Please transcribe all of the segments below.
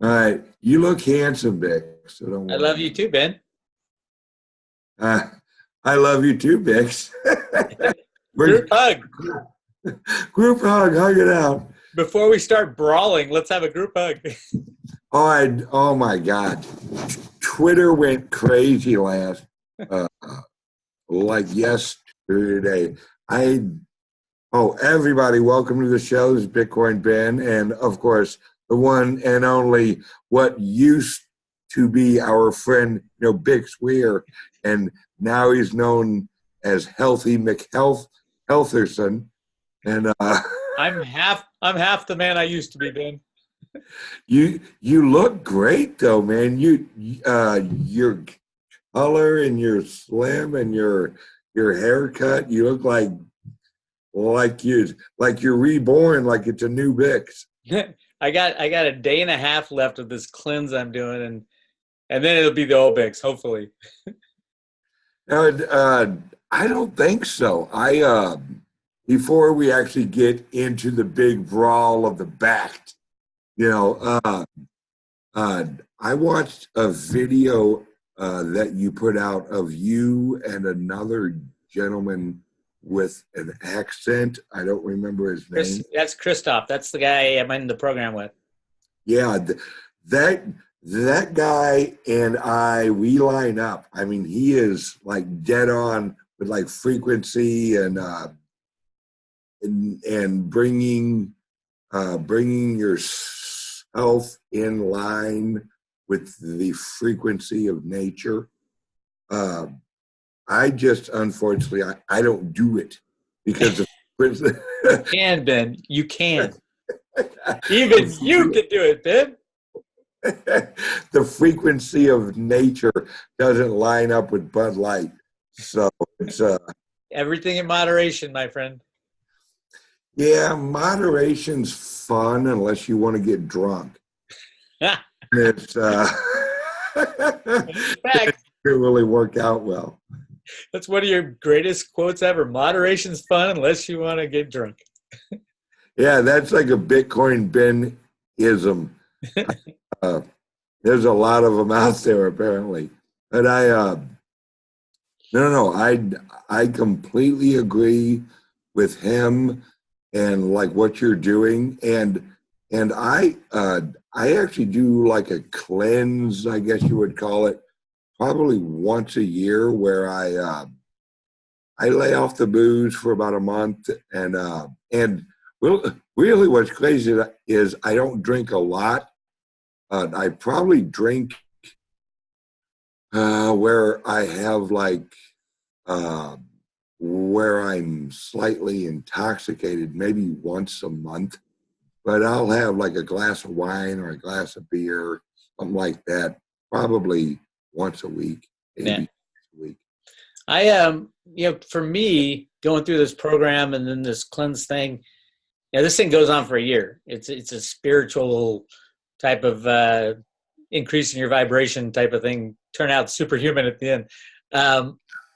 All right. You look handsome, Bix, so don't I love worry. you too, Ben. Uh, I love you too, Bix. Group hug. Group hug it out. Before we start brawling, let's have a group hug. Oh my God. Twitter went crazy uh, like yesterday. Everybody, welcome to the show. This is Bitcoin Ben, and of course, the one and only what used to be our friend, Bix Weir, and now he's known as Healthy McHealtherson. And I'm half the man I used to be, Ben. you look great though, man. Your color and your slim and your haircut, you look like you're reborn, like it's a new Bix. I got a day and a half left of this cleanse I'm doing, and then it'll be the old Bix, hopefully. I don't think so. Before we actually get into the big brawl of the BAKKT, I watched a video that you put out of you and another gentleman with an accent. I don't remember his name. That's Christoph. That's the guy I'm in the program with. Yeah, that guy and we line up. I mean, he is like dead on with like frequency and bringing yourself in line with the frequency of nature. I just, unfortunately, I don't do it because of You can, Ben. You can. Even you can do it, Ben. The frequency of nature doesn't line up with Bud Light. So it's everything in moderation, my friend. Yeah, moderation's fun unless you want to get drunk. It's it really work out well. That's one of your greatest quotes ever. Moderation's fun unless you want to get drunk. Yeah, that's like a Bitcoin Ben-ism. There's a lot of them out there apparently. But I completely agree with him and like what you're doing. And I actually do like a cleanse, I guess you would call it, probably once a year where I lay off the booze for about a month and really what's crazy is I don't drink a lot. I probably drink where I have where I'm slightly intoxicated, maybe once a month, but I'll have like a glass of wine or a glass of beer, something like that, probably once a week, maybe a week. For me, going through this program and then this cleanse thing, this thing goes on for a year. It's a spiritual type of increasing your vibration type of thing. Turn out superhuman at the end.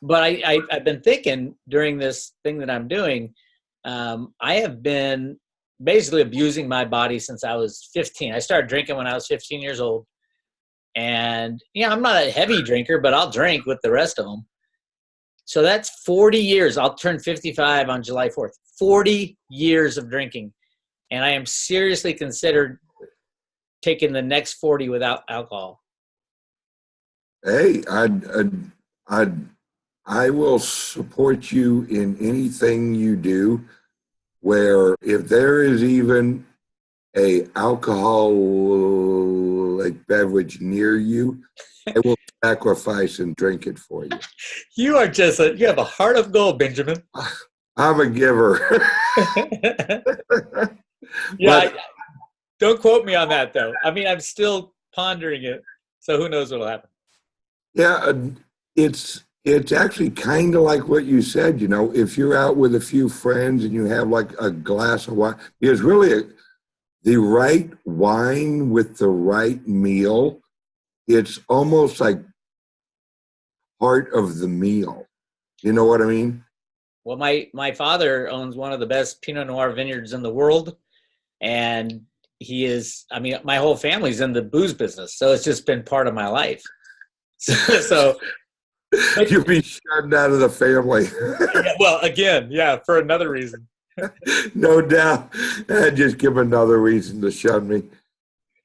But I've been thinking during this thing that I'm doing, I have been basically abusing my body since I was 15. I started drinking when I was 15 years old. And, I'm not a heavy drinker, but I'll drink with the rest of them. So that's 40 years. I'll turn 55 on July 4th. 40 years of drinking. And I am seriously considered taking the next 40 without alcohol. Hey, I will support you in anything you do where if there is even a alcoholic beverage near you, I will sacrifice and drink it for you. You have a heart of gold, Benjamin. I'm a giver. Don't quote me on that though. I mean, I'm still pondering it. So who knows what'll happen. Yeah, it's actually kind of like what you said, if you're out with a few friends and you have like a glass of wine, because really the right wine with the right meal, it's almost like part of the meal. You know what I mean? Well, my father owns one of the best Pinot Noir vineyards in the world. And he is, I mean, my whole family's in the booze business, so it's just been part of my life. So You'll be shunned out of the family. yeah, well, again, yeah, for another reason. No doubt. Just give another reason to shun me.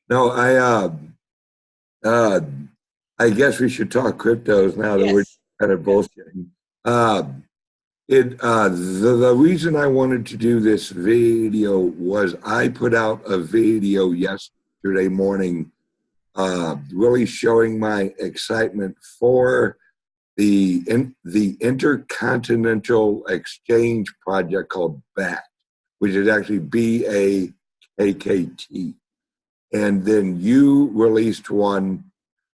No, uh, I guess we should talk cryptos now that we're Yes. kind of bullshitting. Uh, the reason I wanted to do this video was I put out a video yesterday morning, really showing my excitement for the Intercontinental Exchange project called BAKKT, which is actually BAKKT. And then you released one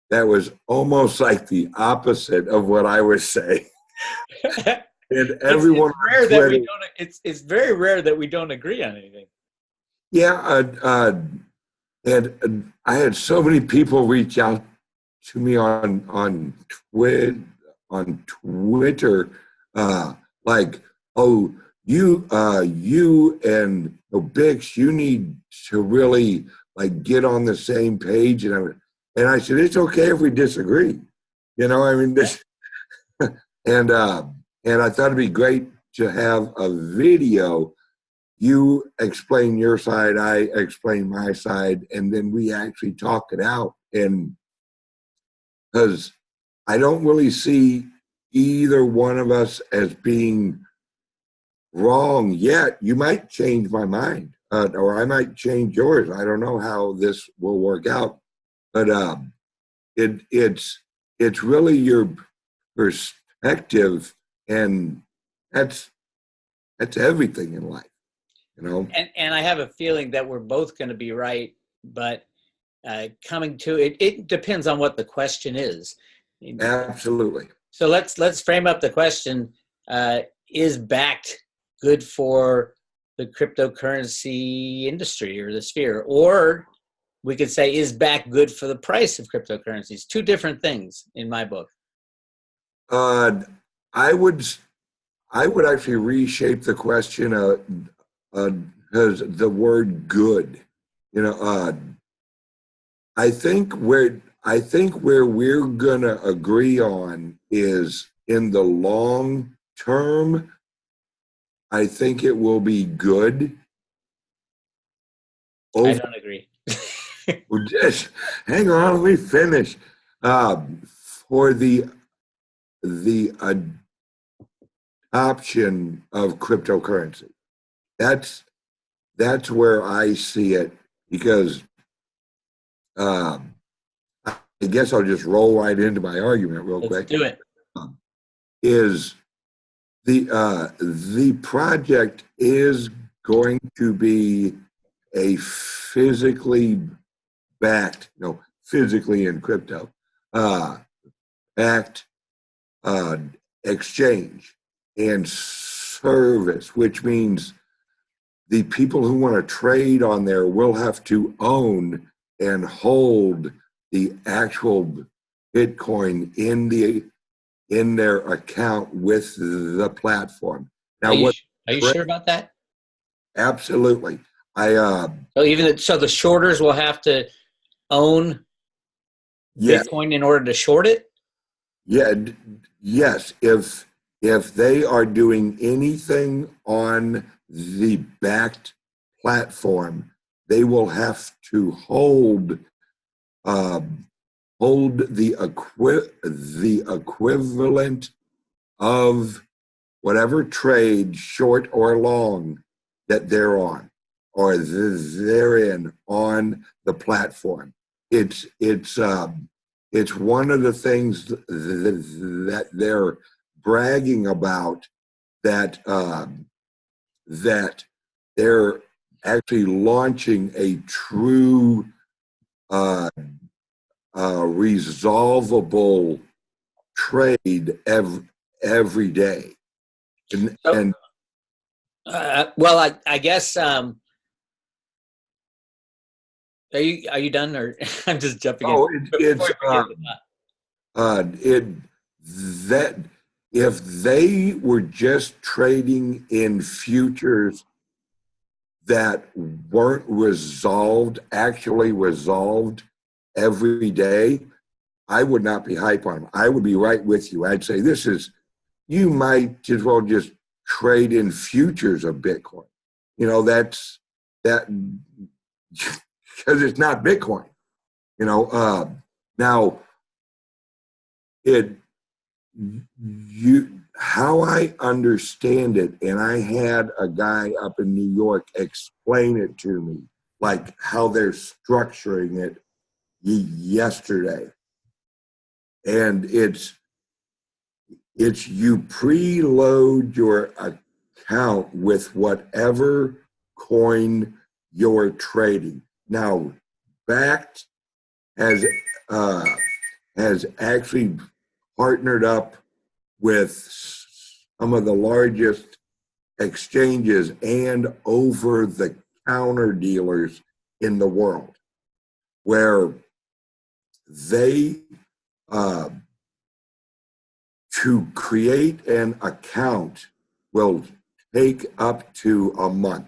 that was almost like the opposite of what I was saying. And everyone it's rare that we don't. It's very rare that we don't agree on anything. yeah, and I had so many people reach out to me on Twitter, like, oh, you and Bix, you need to really like get on the same page, and I said it's okay if we disagree, I mean this, and I thought it'd be great to have a video. You explain your side, I explain my side, and then we actually talk it out. And because I don't really see either one of us as being wrong yet. You might change my mind, or I might change yours. I don't know how this will work out, but it's really your perspective, and that's everything in life, And I have a feeling that we're both going to be right, but coming to it, it depends on what the question is. Absolutely. So let's frame up the question: is BAKKT good for the cryptocurrency industry or the sphere? Or we could say, is BAKKT good for the price of cryptocurrencies? Two different things in my book. I would actually reshape the question, because the word "good," I think where we're gonna agree on is in the long term. I think it will be good. I don't agree. Well, just hang on, let me finish. For the adoption of cryptocurrency, that's where I see it, because I guess I'll just roll right into my argument real quick. Let's do it. Is the project is going to be a physically backed, physically in crypto, backed exchange and service, which means the people who want to trade on there will have to own and hold the actual Bitcoin in their account with the platform. Now, are you sure about that? Absolutely. So the shorters will have to own Bitcoin in order to short it? Yeah, yes. If they are doing anything on the BAKKT platform, they will have to hold the equivalent of whatever trade, short or long, that they're on, or they're in on the platform. It's one of the things that they're bragging about, that that they're actually launching a true resolvable trade every day. Well, I guess. Are you done, or I'm just jumping in? Oh, that if they were just trading in futures, that weren't resolved, actually resolved every day, I would not be hype on them. I would be right with you. I'd say you might as well just trade in futures of Bitcoin. That because it's not Bitcoin. Now how I understand it, and I had a guy up in New York explain it to me, like how they're structuring it yesterday. And it's you preload your account with whatever coin you're trading. Now, BAKKT has actually partnered up with some of the largest exchanges and over-the-counter dealers in the world, where they, to create an account will take up to a month.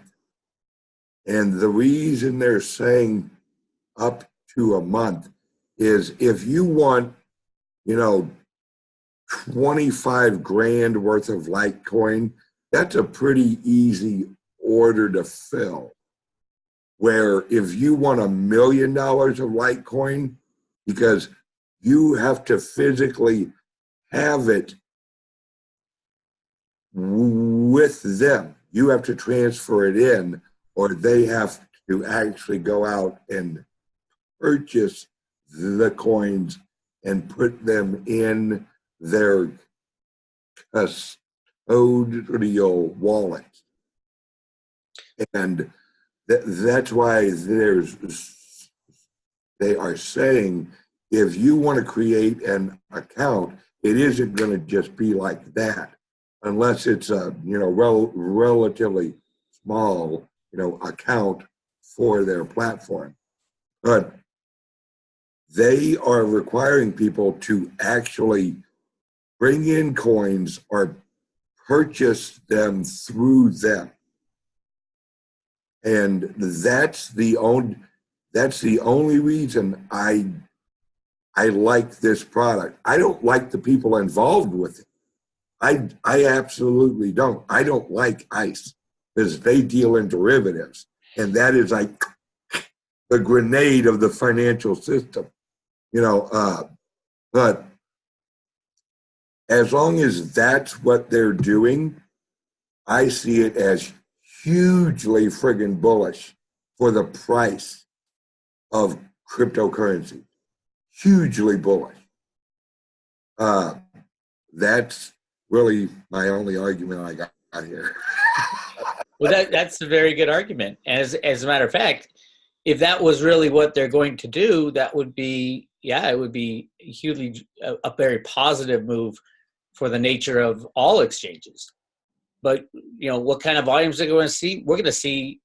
And the reason they're saying up to a month is if you want, 25 grand worth of Litecoin, that's a pretty easy order to fill. Where if you want $1 million of Litecoin, because you have to physically have it with them, you have to transfer it in, or they have to actually go out and purchase the coins and put them in their custodial wallet. And that's why they are saying if you want to create an account, it isn't going to just be like that, unless it's a relatively small account for their platform. But they are requiring people to actually bring in coins or purchase them through them. And that's the only reason I like this product. I don't like the people involved with it. I absolutely don't. I don't like ICE because they deal in derivatives, and that is like the grenade of the financial system. But as long as that's what they're doing, I see it as hugely friggin' bullish for the price of cryptocurrency. Hugely bullish. That's really my only argument I got here. Well, that's a very good argument. As a matter of fact, if that was really what they're going to do, that would be, it would be hugely a very positive move for the nature of all exchanges. But what kind of volumes are going to see? We're going to see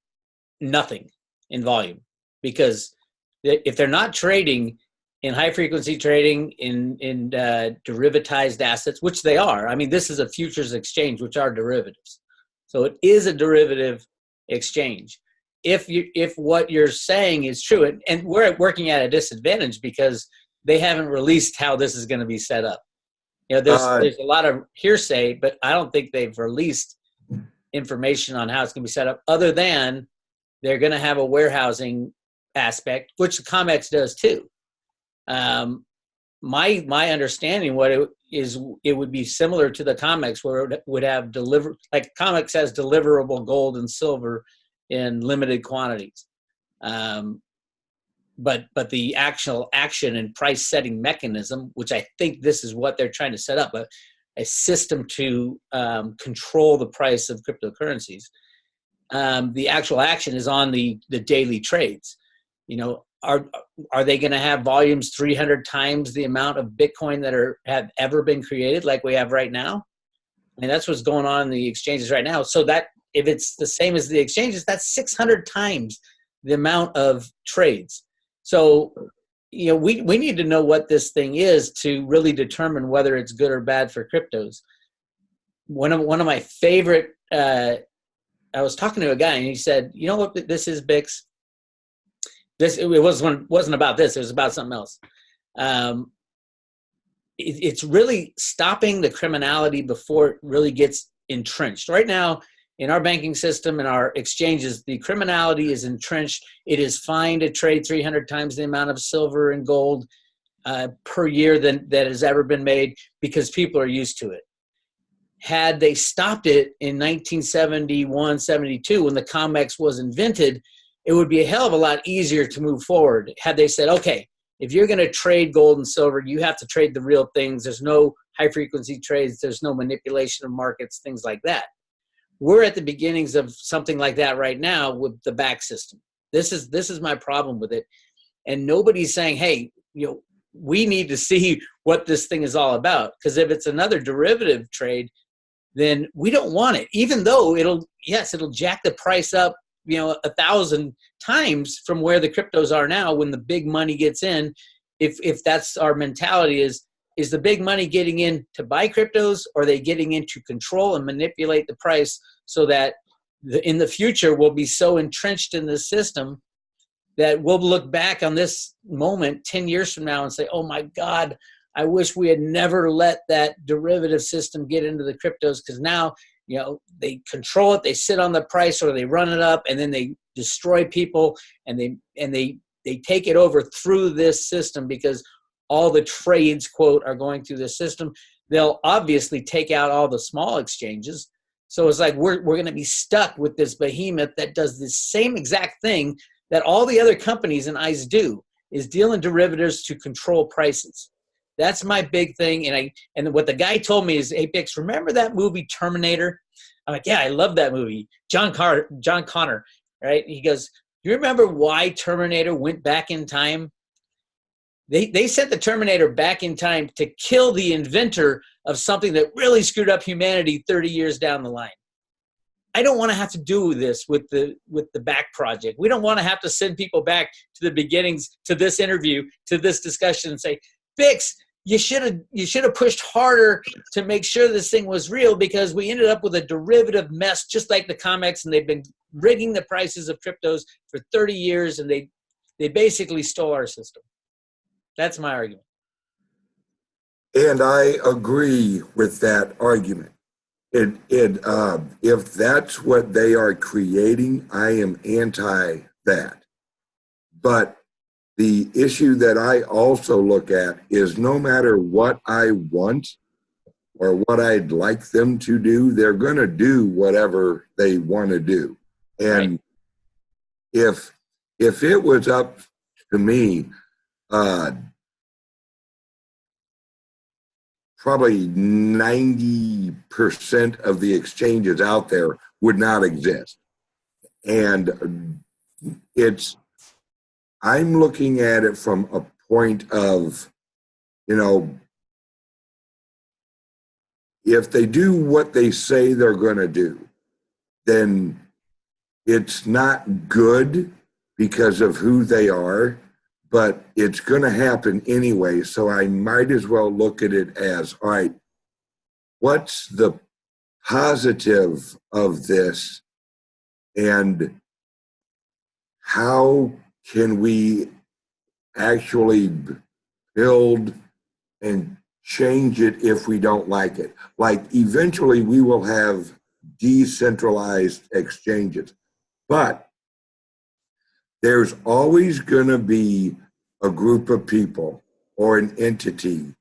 nothing in volume, because if they're not trading in high frequency trading in derivatized assets, which they are. I mean, this is a futures exchange, which are derivatives. So it is a derivative exchange. If what you're saying is true, and we're working at a disadvantage because they haven't released how this is going to be set up. There's a lot of hearsay, but I don't think they've released information on how it's going to be set up, other than they're going to have a warehousing aspect, which the COMEX does too. My understanding it would be similar to the COMEX, where it would have like COMEX has deliverable gold and silver in limited quantities. But the actual action and price setting mechanism, which I think this is what they're trying to set up, a system to control the price of cryptocurrencies. The actual action is on the daily trades. Are they going to have volumes 300 times the amount of Bitcoin that have ever been created, like we have right now? I mean, that's what's going on in the exchanges right now. So that if it's the same as the exchanges, that's 600 times the amount of trades. So, we need to know what this thing is to really determine whether it's good or bad for cryptos. One of my favorite I was talking to a guy and he said, you know what this is, Bix? It wasn't about this. It was about something else. It's really stopping the criminality before it really gets entrenched. Right now, in our banking system and our exchanges, the criminality is entrenched. It is fine to trade 300 times the amount of silver and gold per year that has ever been made because people are used to it. Had they stopped it in 1971, 72, when the COMEX was invented, it would be a hell of a lot easier to move forward. Had they said, okay, if you're going to trade gold and silver, you have to trade the real things. There's no high-frequency trades. There's no manipulation of markets, things like that. We're at the beginnings of something like that right now with the BAKKT system. This is my problem with it. And nobody's saying, hey, we need to see what this thing is all about. Because if it's another derivative trade, then we don't want it, even though it'll jack the price up, 1,000 times from where the cryptos are now when the big money gets in. If that's our mentality, is the big money getting in to buy cryptos, or are they getting in to control and manipulate the price so that in the future we'll be so entrenched in the system that we'll look back on this moment 10 years from now and say, oh my God, I wish we had never let that derivative system get into the cryptos, because now, they control it, they sit on the price, or they run it up, and then they destroy people, and they take it over through this system because all the trades, quote, are going through this system. They'll obviously take out all the small exchanges. So it's like we're going to be stuck with this behemoth that does the same exact thing that all the other companies and ICE do, is deal in derivatives to control prices. That's my big thing. And what the guy told me is, hey, Bix, remember that movie Terminator? I'm like, yeah, I love that movie. John Connor, right? He goes, do you remember why Terminator went back in time? They sent the Terminator back in time to kill the inventor of something that really screwed up humanity 30 years down the line. I don't want to have to do this with the BAKKT project. We don't want to have to send people back to the beginnings, to this interview, to this discussion, and say, Bix, you should have pushed harder to make sure this thing was real, because we ended up with a derivative mess just like the COMEX, and they've been rigging the prices of cryptos for 30 years, and they basically stole our system. That's my argument. And I agree with that argument. If that's what they are creating, I am anti that. But the issue that I also look at is, no matter what I want or what I'd like them to do, they're going to do whatever they want to do. And right. If it was up to me, probably 90% of the exchanges out there would not exist. And I'm looking at it from a point of, if they do what they say they're going to do, then it's not good because of who they are, but it's going to happen anyway. So I might as well look at it as, all right, what's the positive of this, and how can we actually build and change it if we don't like it? Like, eventually we will have decentralized exchanges, but there's always going to be a group of people or an entity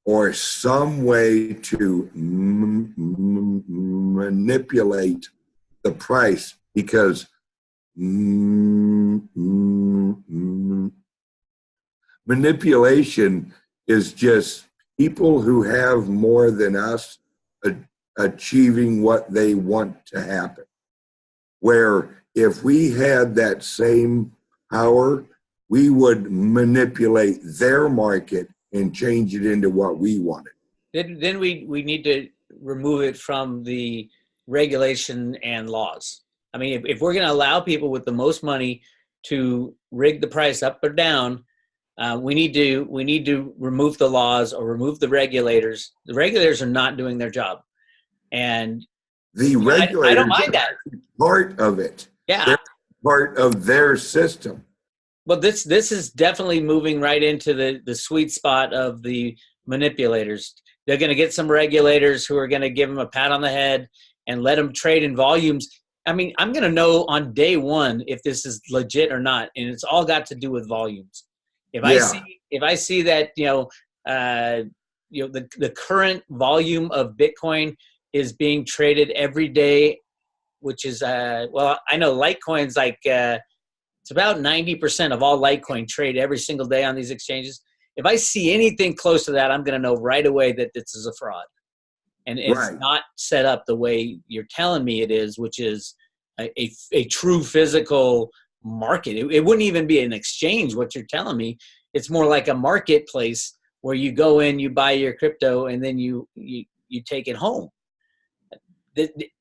or some way to manipulate the price, because manipulation is just people who have more than us achieving what they want to happen. Where if we had that same power, we would manipulate their market and change it into what we wanted. Then we need to remove it from the regulation and laws. I mean, if we're going to allow people with the most money to rig the price up or down, we need to remove the laws or remove the regulators. The regulators are not doing their job, and The I don't regulators mind that. are part of it. Yeah. They're part of their system. Well, this is definitely moving right into the sweet spot of the manipulators. They're going to get some regulators who are going to give them a pat on the head and let them trade in volumes. I mean, I'm going to know on day one if this is legit or not, and it's all got to do with volumes. If I see that the current volume of Bitcoin is being traded every day, which is well, I know Litecoin's like it's about 90% of all Litecoin trade every single day on these exchanges. If I see anything close to that, I'm going to know right away that this is a fraud. And it's not set up the way you're telling me it is, which is a true physical market. It wouldn't even be an exchange, what you're telling me. It's more like a marketplace where you go in, you buy your crypto, and then you take it home.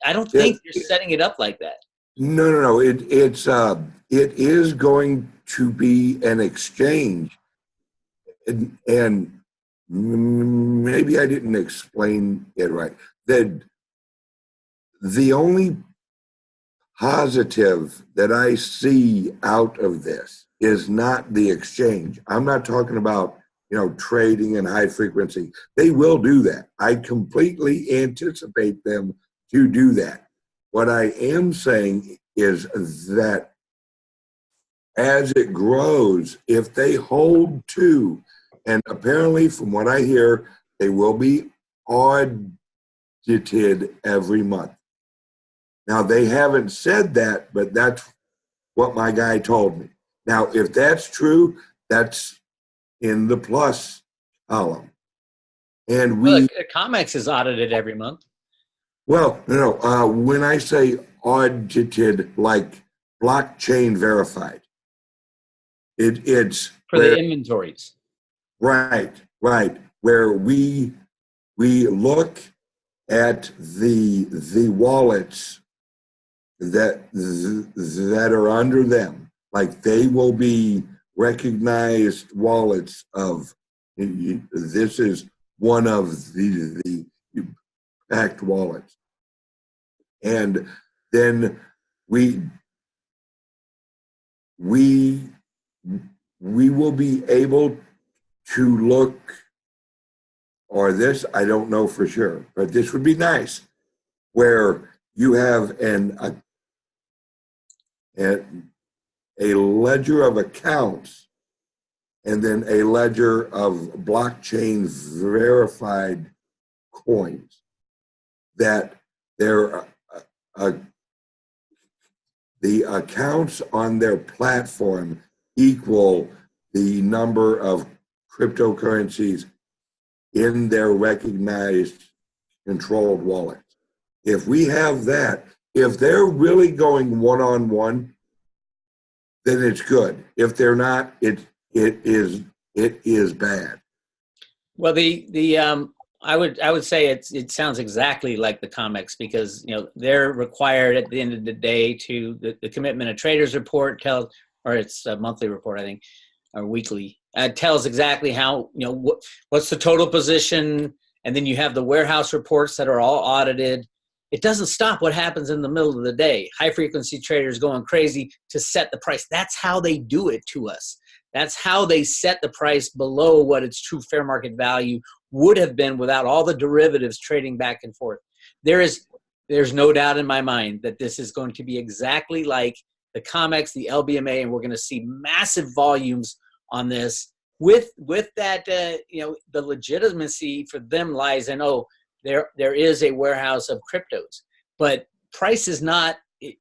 I don't think you're setting it up like that. No. It is going to be an exchange, and maybe I didn't explain it right. The only positive that I see out of this is not the exchange. I'm not talking about, trading and high frequency. They will do that. I completely anticipate them to do that. What I am saying is that as it grows, if they hold to, and apparently from what I hear, they will be audited every month. Now, they haven't said that, but that's what my guy told me. Now, if that's true, that's in the plus column. And COMEX is audited every month. Well, no, when I say audited, like blockchain verified, it's for the inventories. Right. Where we look at the wallets that are under them, like they will be recognized wallets of this is one of the BAKKT wallets, and then we will be able to look, or this, I don't know for sure, but this would be nice, where you have a ledger of accounts and then a ledger of blockchain verified coins, that they're the accounts on their platform equal the number of cryptocurrencies in their recognized controlled wallets. If we have that, if they're really going one-on-one, then it's good. If they're not, it is bad. Well, I would say it sounds exactly like the COMEX, because they're required at the end of the day to the commitment of traders report tells, or it's a monthly report, I think, or weekly. Tells exactly how what's the total position, and then you have the warehouse reports that are all audited. It doesn't stop what happens in the middle of the day. High frequency traders going crazy to set the price. That's how they do it to us. That's how they set the price below what its true fair market value would have been without all the derivatives trading back and forth. There's no doubt in my mind that this is going to be exactly like the COMEX, the LBMA, and we're going to see massive volumes on this. With that, the legitimacy for them lies in, there is a warehouse of cryptos, but price is not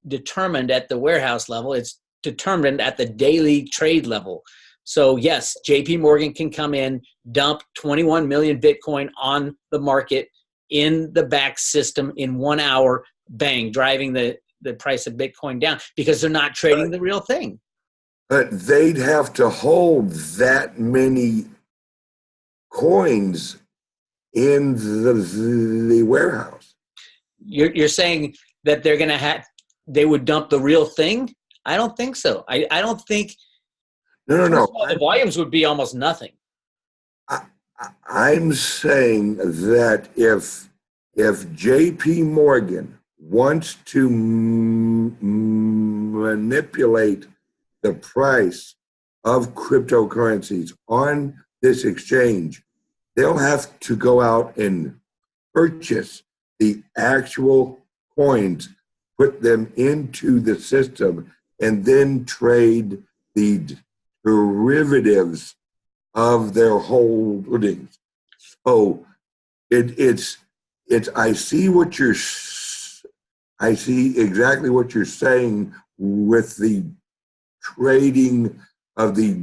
determined at the warehouse level. It's determined at the daily trade level. So yes, JP Morgan can come in, dump 21 million Bitcoin on the market in the BAKKT system in 1 hour, bang, driving the price of Bitcoin down because they're not trading the real thing. But they'd have to hold that many coins in the warehouse. You're saying that they're going to they would dump the real thing? I don't think so. I don't think. No. The volumes would be almost nothing. I'm saying that if JP Morgan wants to manipulate the price of cryptocurrencies on this exchange, they'll have to go out and purchase the actual coins, put them into the system, and then trade the derivatives of their holdings. So it's I see exactly what you're saying with the trading of the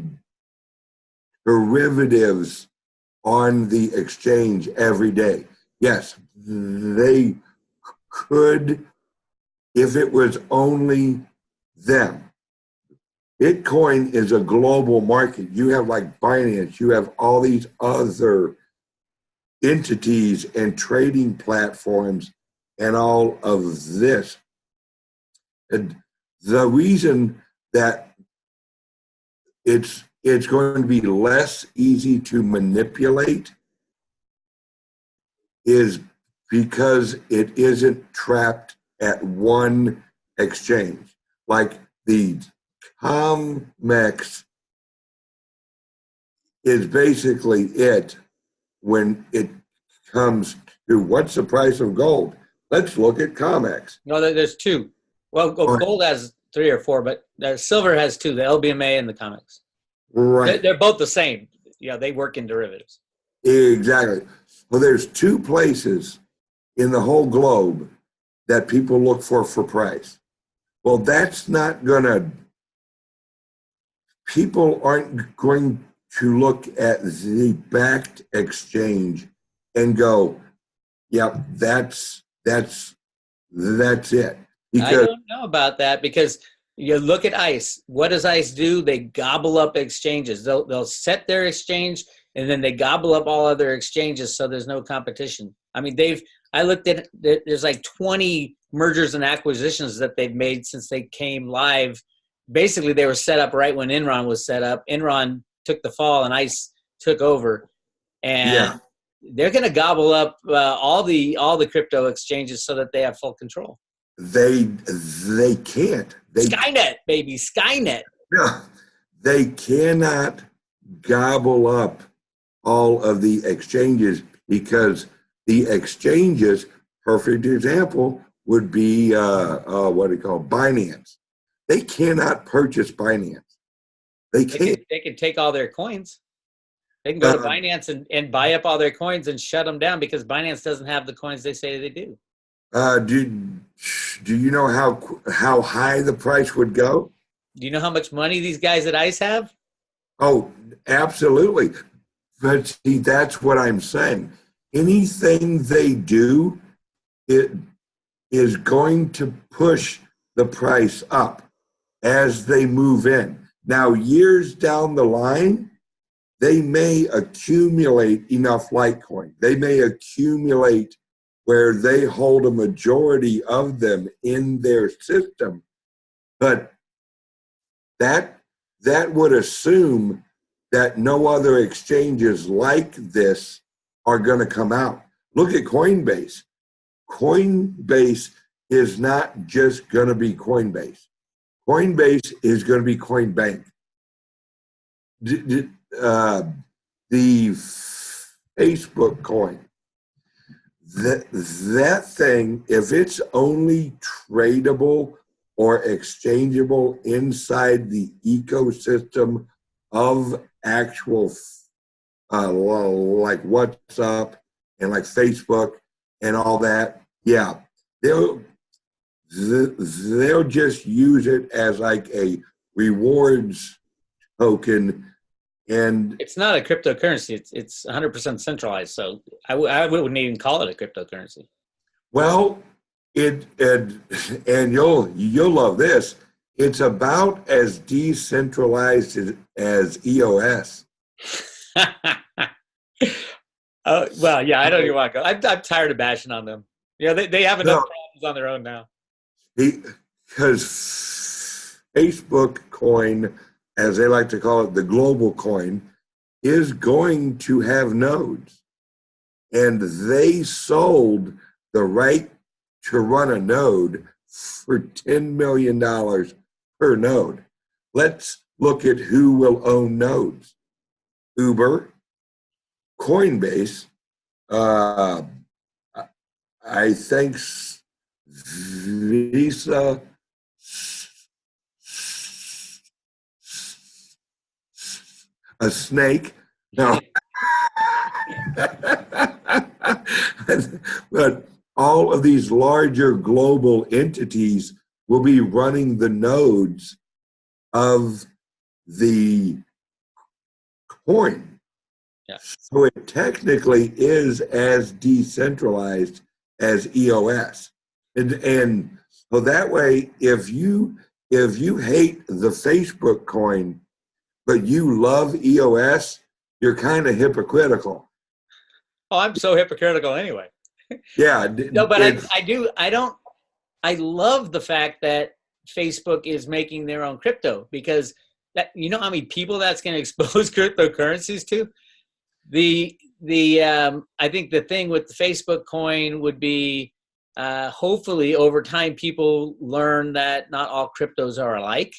derivatives on the exchange every day. Yes, they could if it was only them. Bitcoin is a global market. You have like Binance, you have all these other entities and trading platforms and all of this. And the reason that it's going to be less easy to manipulate is because it isn't trapped at one exchange. Like the COMEX is basically it when it comes to what's the price of gold. Let's look at COMEX. No, there's two. Well, gold has 3 or 4, but silver has 2, the LBMA and the COMEX. Right. They're both the same. Yeah, they work in derivatives. Exactly. Well, there's 2 places in the whole globe that people look for price. Well, that's not gonna, people aren't going to look at the BAKKT exchange and go, yep, that's it. I Because don't know about that because you look at ICE. What does ICE do? They gobble up exchanges. They'll set their exchange and then they gobble up all other exchanges so there's no competition. I mean, I looked at, there's like 20 mergers and acquisitions that they've made since they came live. Basically, they were set up right when Enron was set up. Enron took the fall and ICE took over. And yeah, they're going to gobble up all the crypto exchanges so that they have full control. they can't. Skynet, baby, Skynet. Yeah, they cannot gobble up all of the exchanges because the exchanges, perfect example would be what do you call Binance. They cannot purchase Binance. They can't. They can take all their coins. They can go to Binance and buy up all their coins and shut them down because Binance doesn't have the coins they say they do. Do you know how high the price would go? Do you know how much money these guys at ICE have? Oh, absolutely. But see, that's what I'm saying. Anything they do, it is going to push the price up as they move in. Now, years down the line, they may accumulate enough Litecoin. They may accumulate where they hold a majority of them in their system. But that would assume that no other exchanges like this are going to come out. Look at Coinbase. Coinbase is not just going to be Coinbase. Coinbase is going to be Coinbank. The Facebook coin, that thing, if it's only tradable or exchangeable inside the ecosystem of actual like WhatsApp and like Facebook and all that, yeah, they'll just use it as like a rewards token. And it's not a cryptocurrency. It's 100% centralized. So I wouldn't even call it a cryptocurrency. Well, and you'll love this. It's about as decentralized as EOS. Well, yeah, I don't even want to go. I'm tired of bashing on them. Yeah, they have enough problems on their own now. Because Facebook coin, as they like to call it, the global coin, is going to have nodes. And they sold the right to run a node for $10 million per node. Let's look at who will own nodes. Uber, Coinbase, I think Visa, a snake. No. But all of these larger global entities will be running the nodes of the coin. Yeah. So it technically is as decentralized as EOS. And so that way, if you hate the Facebook coin, but you love EOS, you're kind of hypocritical. Oh, I'm so hypocritical anyway. Yeah. No, but I love the fact that Facebook is making their own crypto, because that, you know how many people that's going to expose cryptocurrencies to? I think the thing with the Facebook coin would be, hopefully over time people learn that not all cryptos are alike,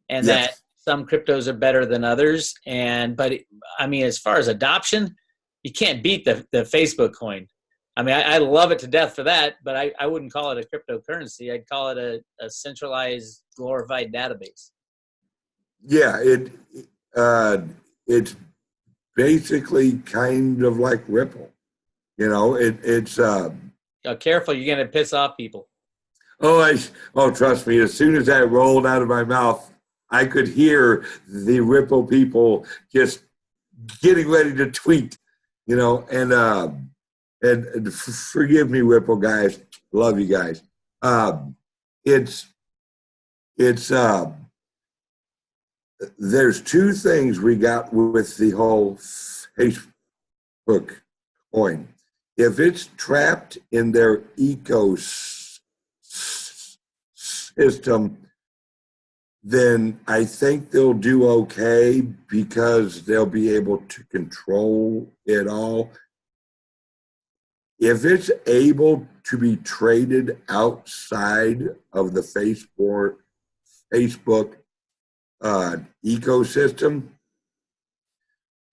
and Yes. that some cryptos are better than others. But I mean, as far as adoption, you can't beat the Facebook coin. I mean, I love it to death for that, but I wouldn't call it a cryptocurrency. I'd call it a centralized, glorified database. Yeah, it's basically kind of like Ripple. You know, it's Careful, you're going to piss off people. Trust me, as soon as that rolled out of my mouth, I could hear the Ripple people just getting ready to tweet, you know, and forgive me, Ripple guys, love you guys. There's two things we got with the whole Facebook coin. If it's trapped in their ecosystem, then I think they'll do okay, because they'll be able to control it all. If it's able to be traded outside of the Facebook ecosystem,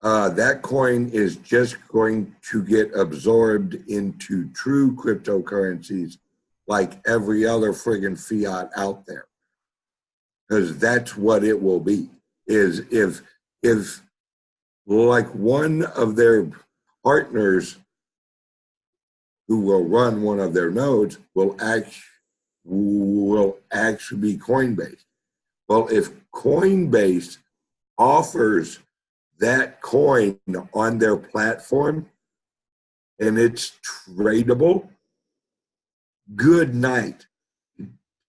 that coin is just going to get absorbed into true cryptocurrencies like every other friggin' fiat out there. Because that's what it will be. Is if like one of their partners who will run one of their nodes will actually be Coinbase. Well, if Coinbase offers that coin on their platform and it's tradable, good night,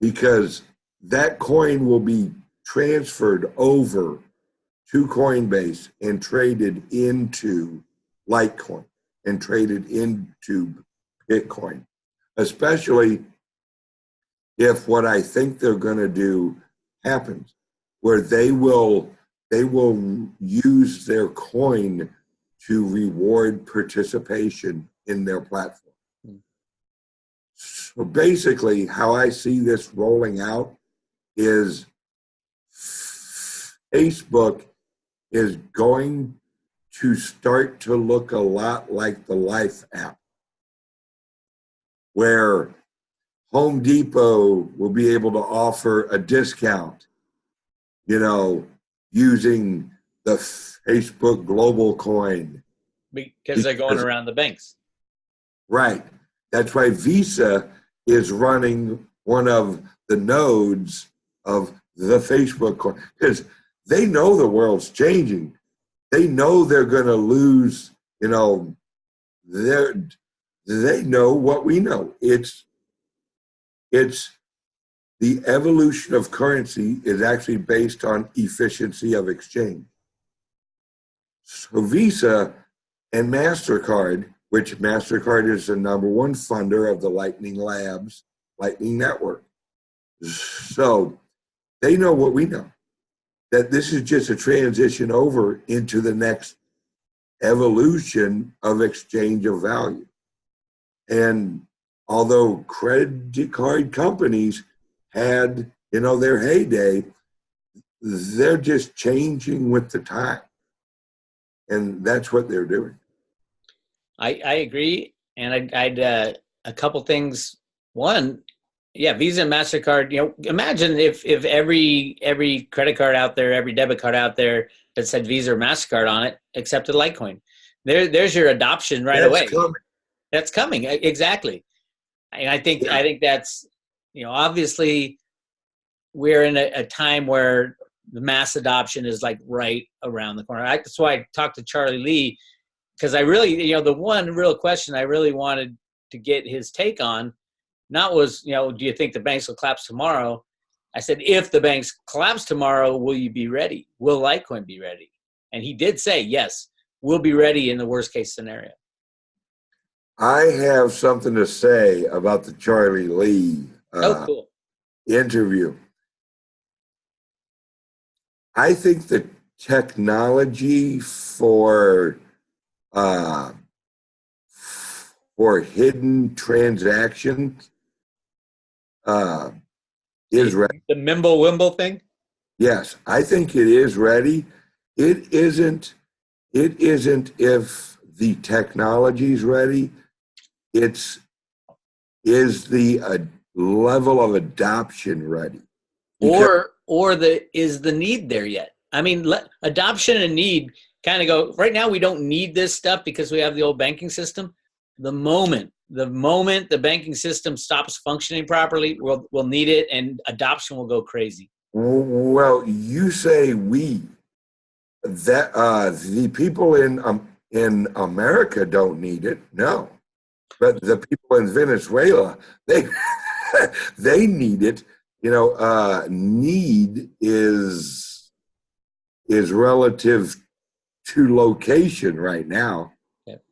because that coin will be transferred over to Coinbase and traded into Litecoin and traded into Bitcoin, especially if what I think they're going to do happens, where they will use their coin to reward participation in their platform. So basically, how I see this rolling out is Facebook is going to start to look a lot like the Life app, where Home Depot will be able to offer a discount, you know, using the Facebook global coin. Because they're going around the banks. Right. That's why Visa is running one of the nodes of the Facebook coin, because they know the world's changing. They know they're going to lose, you know, they know what we know. It's the evolution of currency is actually based on efficiency of exchange. So Visa and MasterCard, which MasterCard is the #1 funder of the Lightning Labs, Lightning Network. So they know what we know, that this is just a transition over into the next evolution of exchange of value. And although credit card companies had, their heyday, they're just changing with the time. And that's what they're doing. I agree. And I'd a couple things. One, yeah, Visa and MasterCard, imagine if every credit card out there, every debit card out there that said Visa or MasterCard on it accepted Litecoin. There's your adoption right away. Coming. That's coming. Exactly. And I think that's, obviously we're in a time where the mass adoption is like right around the corner. That's why I talked to Charlie Lee, because I really, the one real question I really wanted to get his take on, not was, do you think the banks will collapse tomorrow? I said, if the banks collapse tomorrow, will you be ready? Will Litecoin be ready? And he did say, yes, we'll be ready in the worst case scenario. I have something to say about the Charlie Lee cool. interview. I think the technology for hidden transactions is ready. The Mimble-Wimble thing? Yes, I think it is ready. It isn't if the technology is ready. Is the level of adoption ready? Or is the need there yet? I mean, adoption and need kind of go, right now we don't need this stuff because we have the old banking system. The moment the banking system stops functioning properly, we'll need it, and adoption will go crazy. Well, you say we. That the people in America don't need it, no. But the people in Venezuela, they need it. Need is relative to location right now. Yep.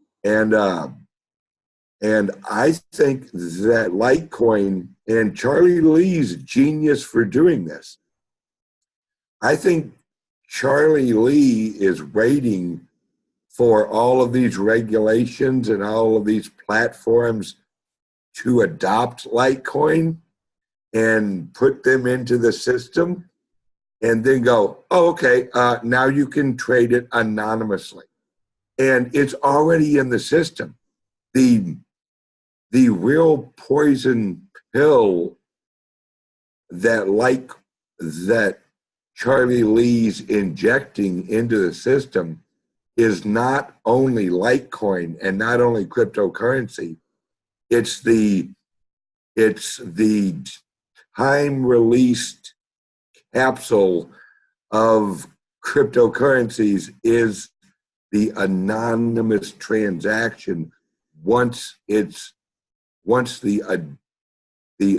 And I think that Litecoin, and Charlie Lee's genius for doing this. I think Charlie Lee is waiting for all of these regulations and all of these platforms to adopt Litecoin and put them into the system, and then go, oh, okay, now you can trade it anonymously. And it's already in the system. The real poison pill that Charlie Lee's injecting into the system is not only Litecoin and not only cryptocurrency. It's the time-released capsule of cryptocurrencies is the anonymous transaction once the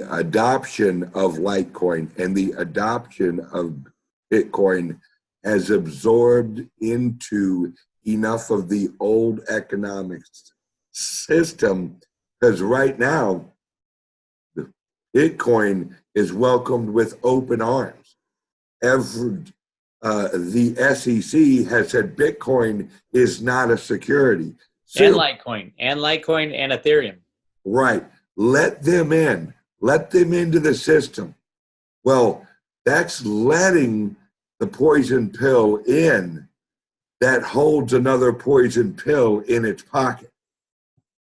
adoption of Litecoin and the adoption of Bitcoin has absorbed into enough of the old economic system, because right now the Bitcoin is welcomed with open arms. The SEC has said Bitcoin is not a security. And Litecoin and Ethereum. Right. Let them in. Let them into the system. Well, that's letting the poison pill in that holds another poison pill in its pocket.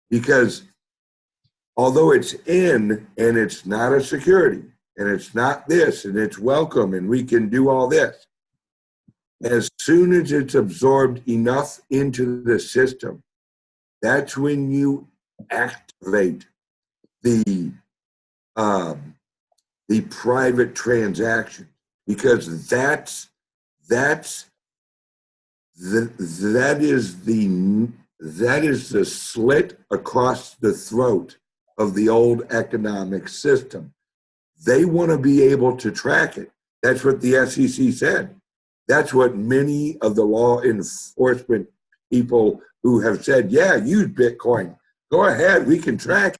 Because although it's in and it's not a security and it's not this and it's welcome and we can do all this, as soon as it's absorbed enough into the system, that's when you activate the private transaction, because that is the slit across the throat of the old economic system. They want to be able to track it. That's what the SEC said. That's what many of the law enforcement people who have said, yeah, use Bitcoin. Go ahead, we can track it.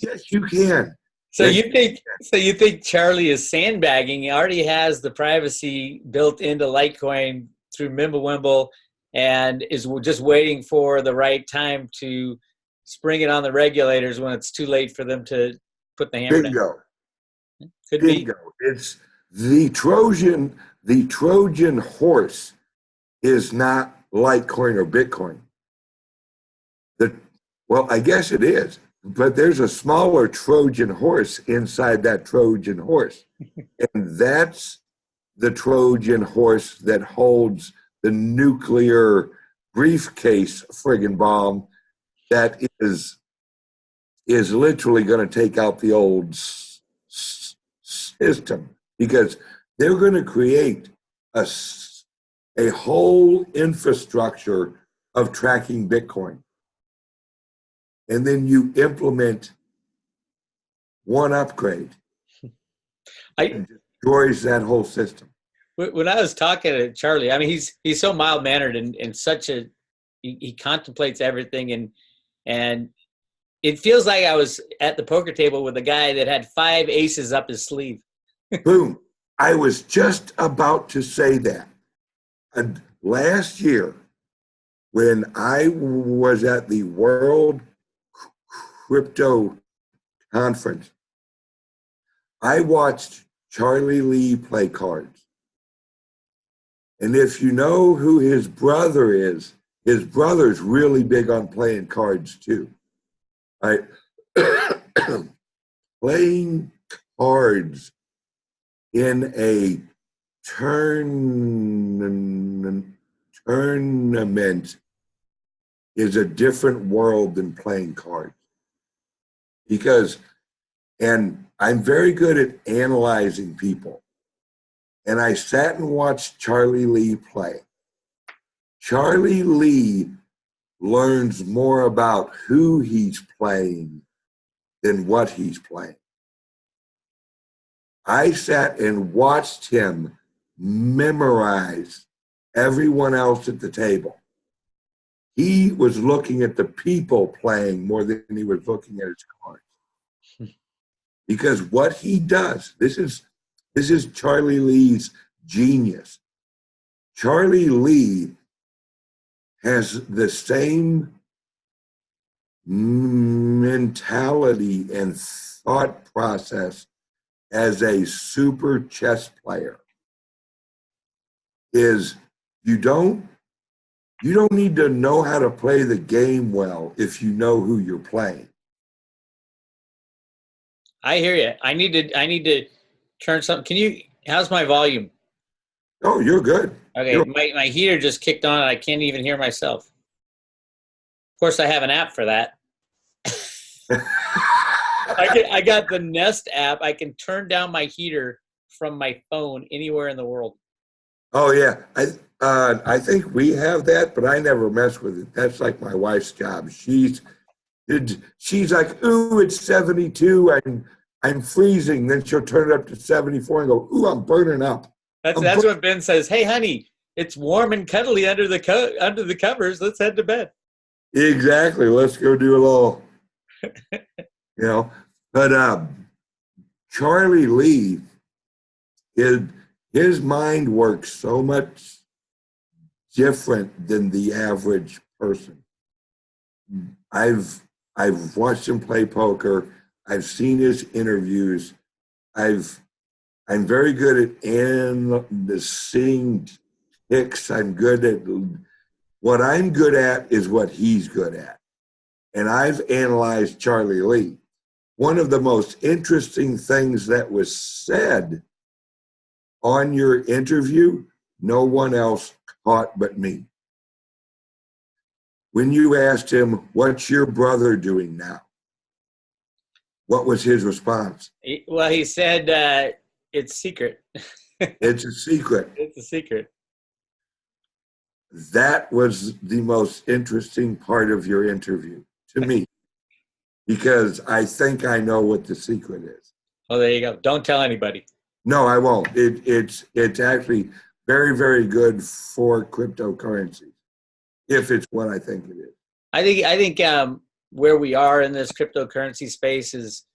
Yes, you can. So you think Charlie is sandbagging? He already has the privacy built into Litecoin through Mimblewimble and is just waiting for the right time to spring it on the regulators when it's too late for them to put the hammer down. Bingo. Could be. Bingo. It's the Trojan horse is not Litecoin or Bitcoin. Well, I guess it is, but there's a smaller Trojan horse inside that Trojan horse. And that's the Trojan horse that holds the nuclear briefcase friggin' bomb that is literally going to take out the old system, because they're going to create a whole infrastructure of tracking Bitcoin. And then you implement one upgrade. It destroys that whole system. When I was talking to Charlie, I mean, he's so mild mannered and such a he contemplates everything, and it feels like I was at the poker table with a guy that had 5 aces up his sleeve. Boom! I was just about to say that. And last year, when I was at the World Crypto Conference, I watched Charlie Lee play cards. And if you know who his brother is, his brother's really big on playing cards too. Playing cards in a tournament is a different world than playing cards. Because, and I'm very good at analyzing people. And I sat and watched Charlie Lee play. Charlie Lee learns more about who he's playing than what he's playing. I sat and watched him memorize everyone else at the table. He was looking at the people playing more than he was looking at his cards. Because what he does, this is Charlie Lee's genius. Charlie Lee has the same mentality and thought process as a super chess player. Is you don't need to know how to play the game well if you know who you're playing. I hear you. I need to turn something. How's my volume? Oh, you're good. Okay, my heater just kicked on and I can't even hear myself. Of course, I have an app for that. I got the Nest app. I can turn down my heater from my phone anywhere in the world. Oh yeah, I think we have that, but I never mess with it. That's like my wife's job. She's like, ooh, it's 72. I'm freezing. Then she'll turn it up to 74 and go, ooh, I'm burning up. That's what Ben says. Hey, honey, it's warm and cuddly under the covers. Let's head to bed. Exactly. Let's go do a little, But Charlie Lee, his mind works so much different than the average person. I've watched him play poker. I've seen his interviews. I'm very good at seeing ticks. I'm good at what I'm good at is what he's good at. And I've analyzed Charlie Lee. One of the most interesting things that was said on your interview, no one else caught but me. When you asked him, what's your brother doing now? What was his response? Well, he said, it's secret. It's a secret. It's a secret. That was the most interesting part of your interview to me, because I think I know what the secret is. Oh, there you go. Don't tell anybody. No, I won't. It's actually very, very good for cryptocurrency, if it's what I think it is. I think where we are in this cryptocurrency space is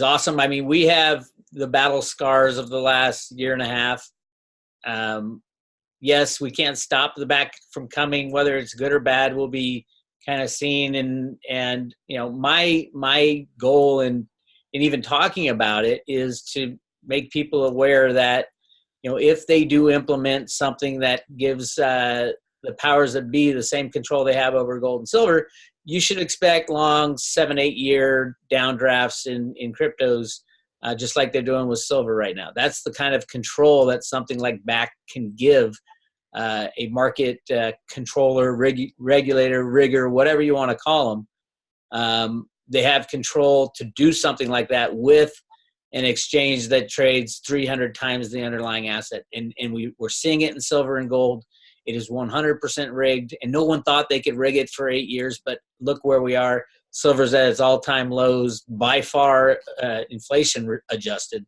awesome. I mean, we have the battle scars of the last year and a half. Yes, we can't stop the back from coming, whether it's good or bad. We'll be kind of seen, and my goal in even talking about it is to make people aware that if they do implement something that gives the powers that be the same control they have over gold and silver, you should expect long 7-8 year downdrafts in cryptos, just like they're doing with silver right now. That's the kind of control that something like BAKKT can give a market controller, regulator, rigger, whatever you want to call them. They have control to do something like that with an exchange that trades 300 times the underlying asset. And we're seeing it in silver and gold. It is 100% rigged, and no one thought they could rig it for 8 years, but look where we are. Silver's at its all-time lows, by far inflation adjusted,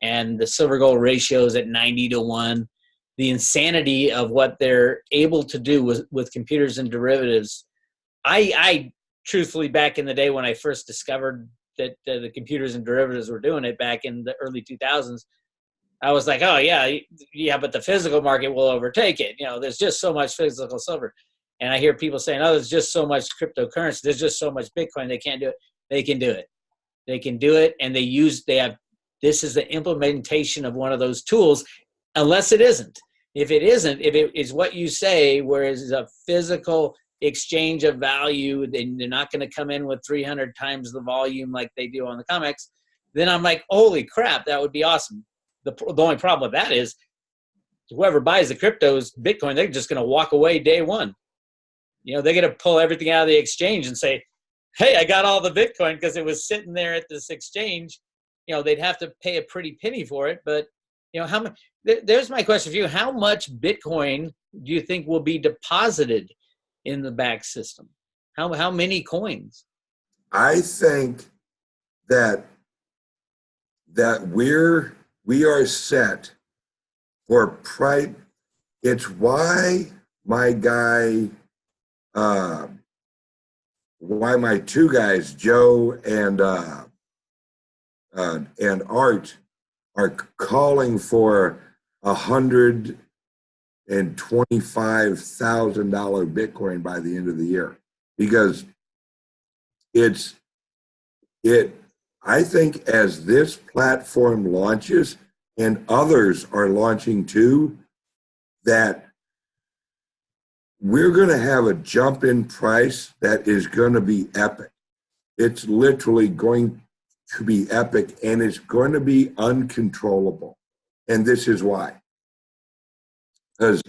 and the silver-gold ratio is at 90-1. The insanity of what they're able to do with computers and derivatives. I truthfully, back in the day when I first discovered that the computers and derivatives were doing it back in the early 2000s, I was like, oh, yeah, but the physical market will overtake it. There's just so much physical silver. And I hear people saying, oh, there's just so much cryptocurrency. There's just so much Bitcoin. They can't do it. They can do it. They can do it. And this is the implementation of one of those tools, unless it isn't. If it isn't, if it is what you say, whereas it's a physical exchange of value, then they're not going to come in with 300 times the volume like they do on the COMEX, then I'm like, holy crap, that would be awesome. The only problem with that is whoever buys the cryptos, Bitcoin, they're just going to walk away day one. They're going to pull everything out of the exchange and say, hey, I got all the Bitcoin because it was sitting there at this exchange. They'd have to pay a pretty penny for it. But, how much? There's my question for you. How much Bitcoin do you think will be deposited in the BAKKT system? How many coins? I think that we are set for price. It's why my two guys, Joe and Art, are calling for $125,000 Bitcoin by the end of the year, because I think as this platform launches, and others are launching too, that we're going to have a jump in price that is going to be epic. It's literally going to be epic, and it's going to be uncontrollable. And this is why. Because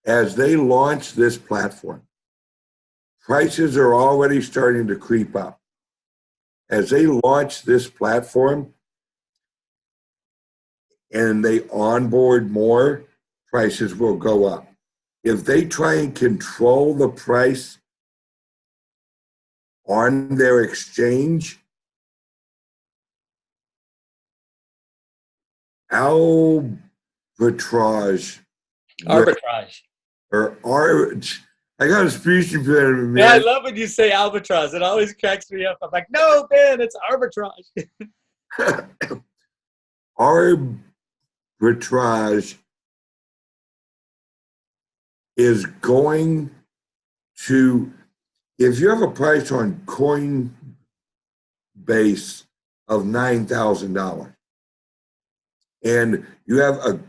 as they launch this platform, prices are already starting to creep up. As they launch this platform and they onboard more, prices will go up. If they try and control the price on their exchange, arbitrage. I got a speech impediment, man. Yeah, I love when you say albatross. It always cracks me up. I'm like, no, Ben, it's arbitrage. Arbitrage is going to, if you have a price on Coinbase of $9,000 and you have a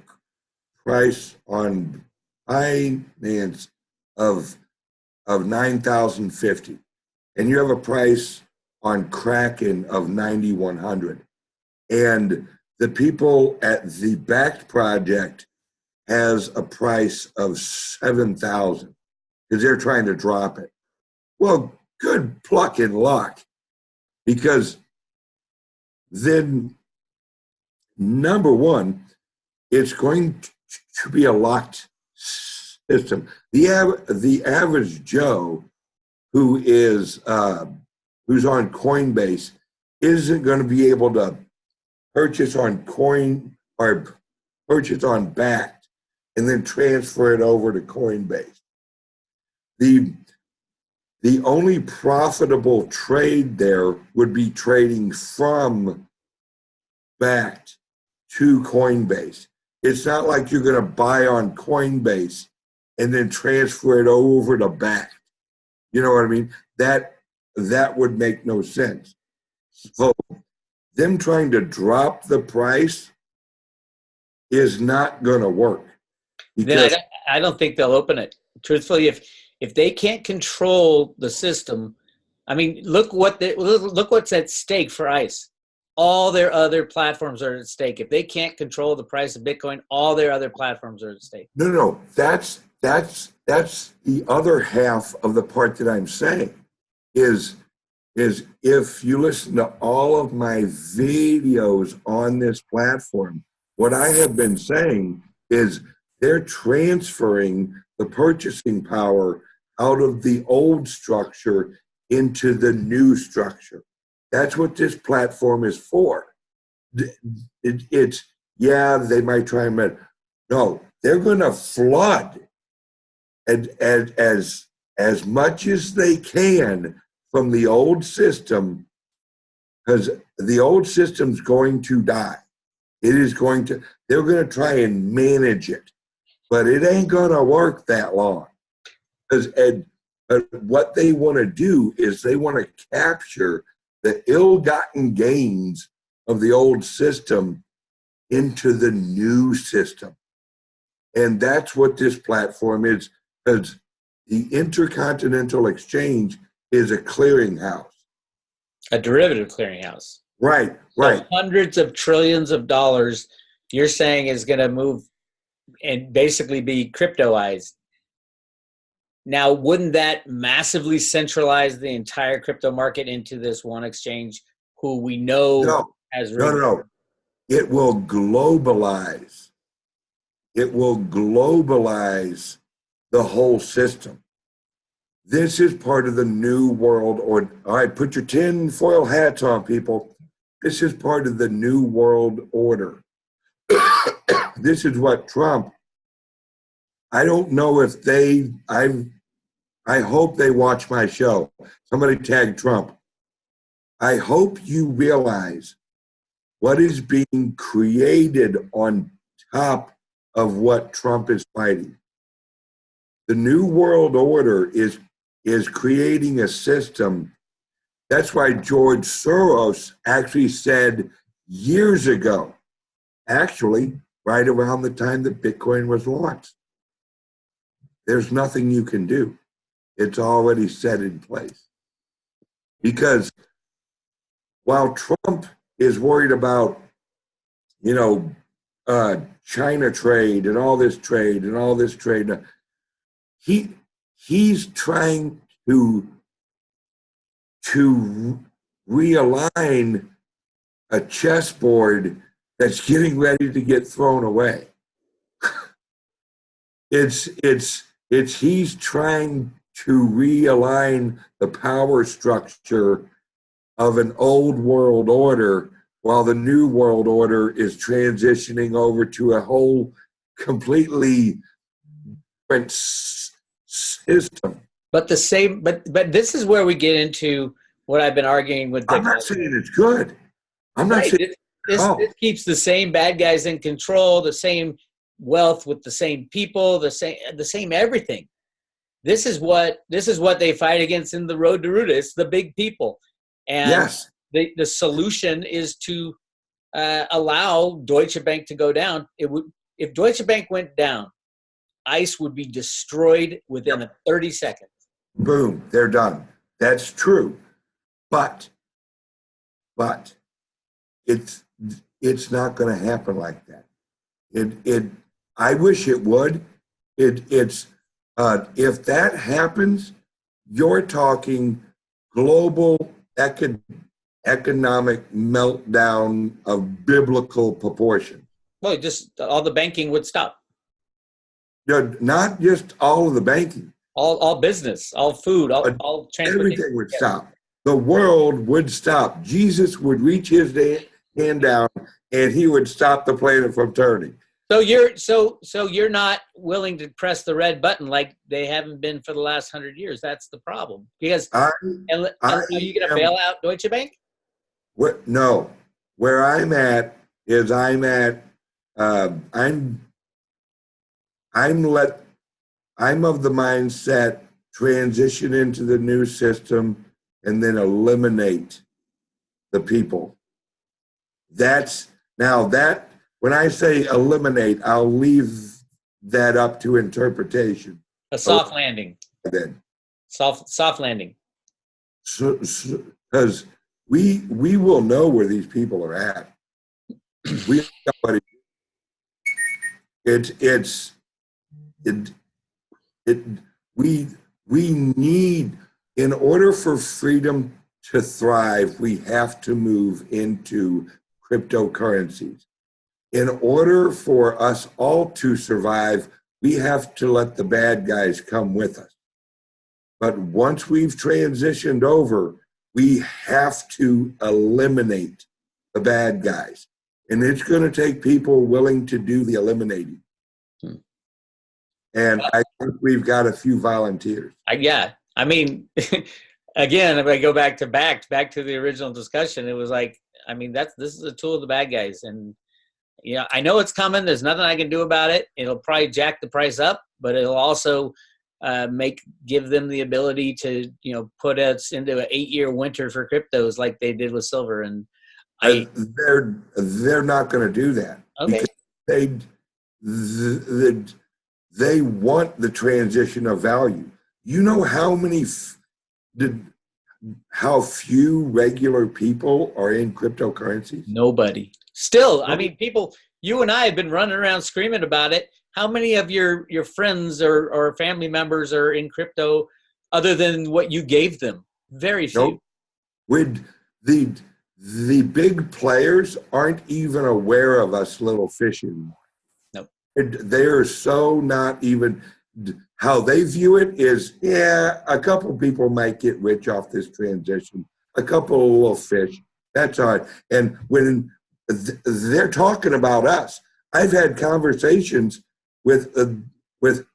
price on Binance of $9,050, and you have a price on Kraken of $9,100, and the people at the BAKKT project has a price of $7,000 because they're trying to drop it. Well, good pluck and luck, because then, number one, it's going to be a locked system. The average Joe who's on Coinbase isn't going to be able to purchase on Coin or purchase on BAKKT and then transfer it over to Coinbase. The only profitable trade there would be trading from BAKKT to Coinbase. It's not like you're going to buy on Coinbase and then transfer it over to BAKKT. You know what I mean? That would make no sense. So them trying to drop the price is not going to work. Then I don't think they'll open it. Truthfully, if they can't control the system, I mean, look what's at stake for ICE. All their other platforms are at stake. If they can't control the price of Bitcoin, all their other platforms are at stake. No. That's the other half of the part that I'm saying is if you listen to all of my videos on this platform, what I have been saying is they're transferring the purchasing power out of the old structure into the new structure. That's what this platform is for. It's, yeah, they might try and, no, they're going to flood as much as they can from the old system, because the old system's going to die. It is going to, they're going to try and manage it, but it ain't going to work that long. Because what they want to do is they want to capture the ill-gotten gains of the old system into the new system. And that's what this platform is, because the Intercontinental Exchange is a clearinghouse. A derivative clearinghouse. Right. So hundreds of trillions of dollars you're saying is going to move and basically be cryptoized. Now, wouldn't that massively centralize the entire crypto market into this one exchange who we know has... No. It will globalize. It will globalize the whole system. This is part of the new world order. All right, put your tinfoil hats on, people. This is part of the new world order. This is what Trump, I don't know if I hope they watch my show. Somebody tag Trump. I hope you realize what is being created on top of what Trump is fighting. The New World Order is creating a system. That's why George Soros actually said years ago, actually, right around the time that Bitcoin was launched, there's nothing you can do. It's already set in place. Because while Trump is worried about, China trade and all this trade, he's trying to realign a chessboard that's getting ready to get thrown away. He's trying to realign the power structure of an old world order while the new world order is transitioning over to a whole completely different system. But this is where we get into what I've been arguing with. I'm not saying it's good. I'm not saying this keeps the same bad guys in control, the same wealth with the same people, the same everything. This is what they fight against in the road to Ruta. It's the big people. And yes. The solution is to allow Deutsche Bank to go down. If Deutsche Bank went down, ICE would be destroyed within 30 seconds. Boom, they're done. That's true. But it's not going to happen like that. I wish it would. If that happens, you're talking global economic meltdown of biblical proportion. Well, just all the banking would stop. Not just all of the banking. All business, all food, all transportation. Everything would stop. The world would stop. Jesus would reach his hand down and he would stop the planet from turning. So you're not willing to press the red button like they haven't been for the last 100 years. That's the problem. Because are you going to bail out Deutsche Bank? No. Where I'm at is I'm of the mindset transition into the new system, and then eliminate the people. That's now that when I say eliminate, I'll leave that up to interpretation. A soft landing. Then, Soft landing. because we will know where these people are at. We we need, in order for freedom to thrive, we have to move into cryptocurrencies. In order for us all to survive, we have to let the bad guys come with us. But once we've transitioned over, we have to eliminate the bad guys. And it's going to take people willing to do the eliminating. And I think we've got a few volunteers. Yeah. I mean, again, if I go back to the original discussion, it was like, I mean, this is a tool of the bad guys. And, you know, I know it's coming. There's nothing I can do about it. It'll probably jack the price up, but it'll also give them the ability to, you know, put us into an 8-year winter for cryptos like they did with silver. And they're not going to do that. Okay. Because they want the transition of value. You know how few regular people are in cryptocurrencies? Nobody. Still, I mean, people, you and I have been running around screaming about it. How many of your friends or family members are in crypto other than what you gave them? Very few. Nope. With the big players aren't even aware of us little fish anymore. Nope. They're so not even, how they view it is, yeah, a couple people might get rich off this transition, a couple of little fish, that's all right. And when they're talking about us, I've had conversations with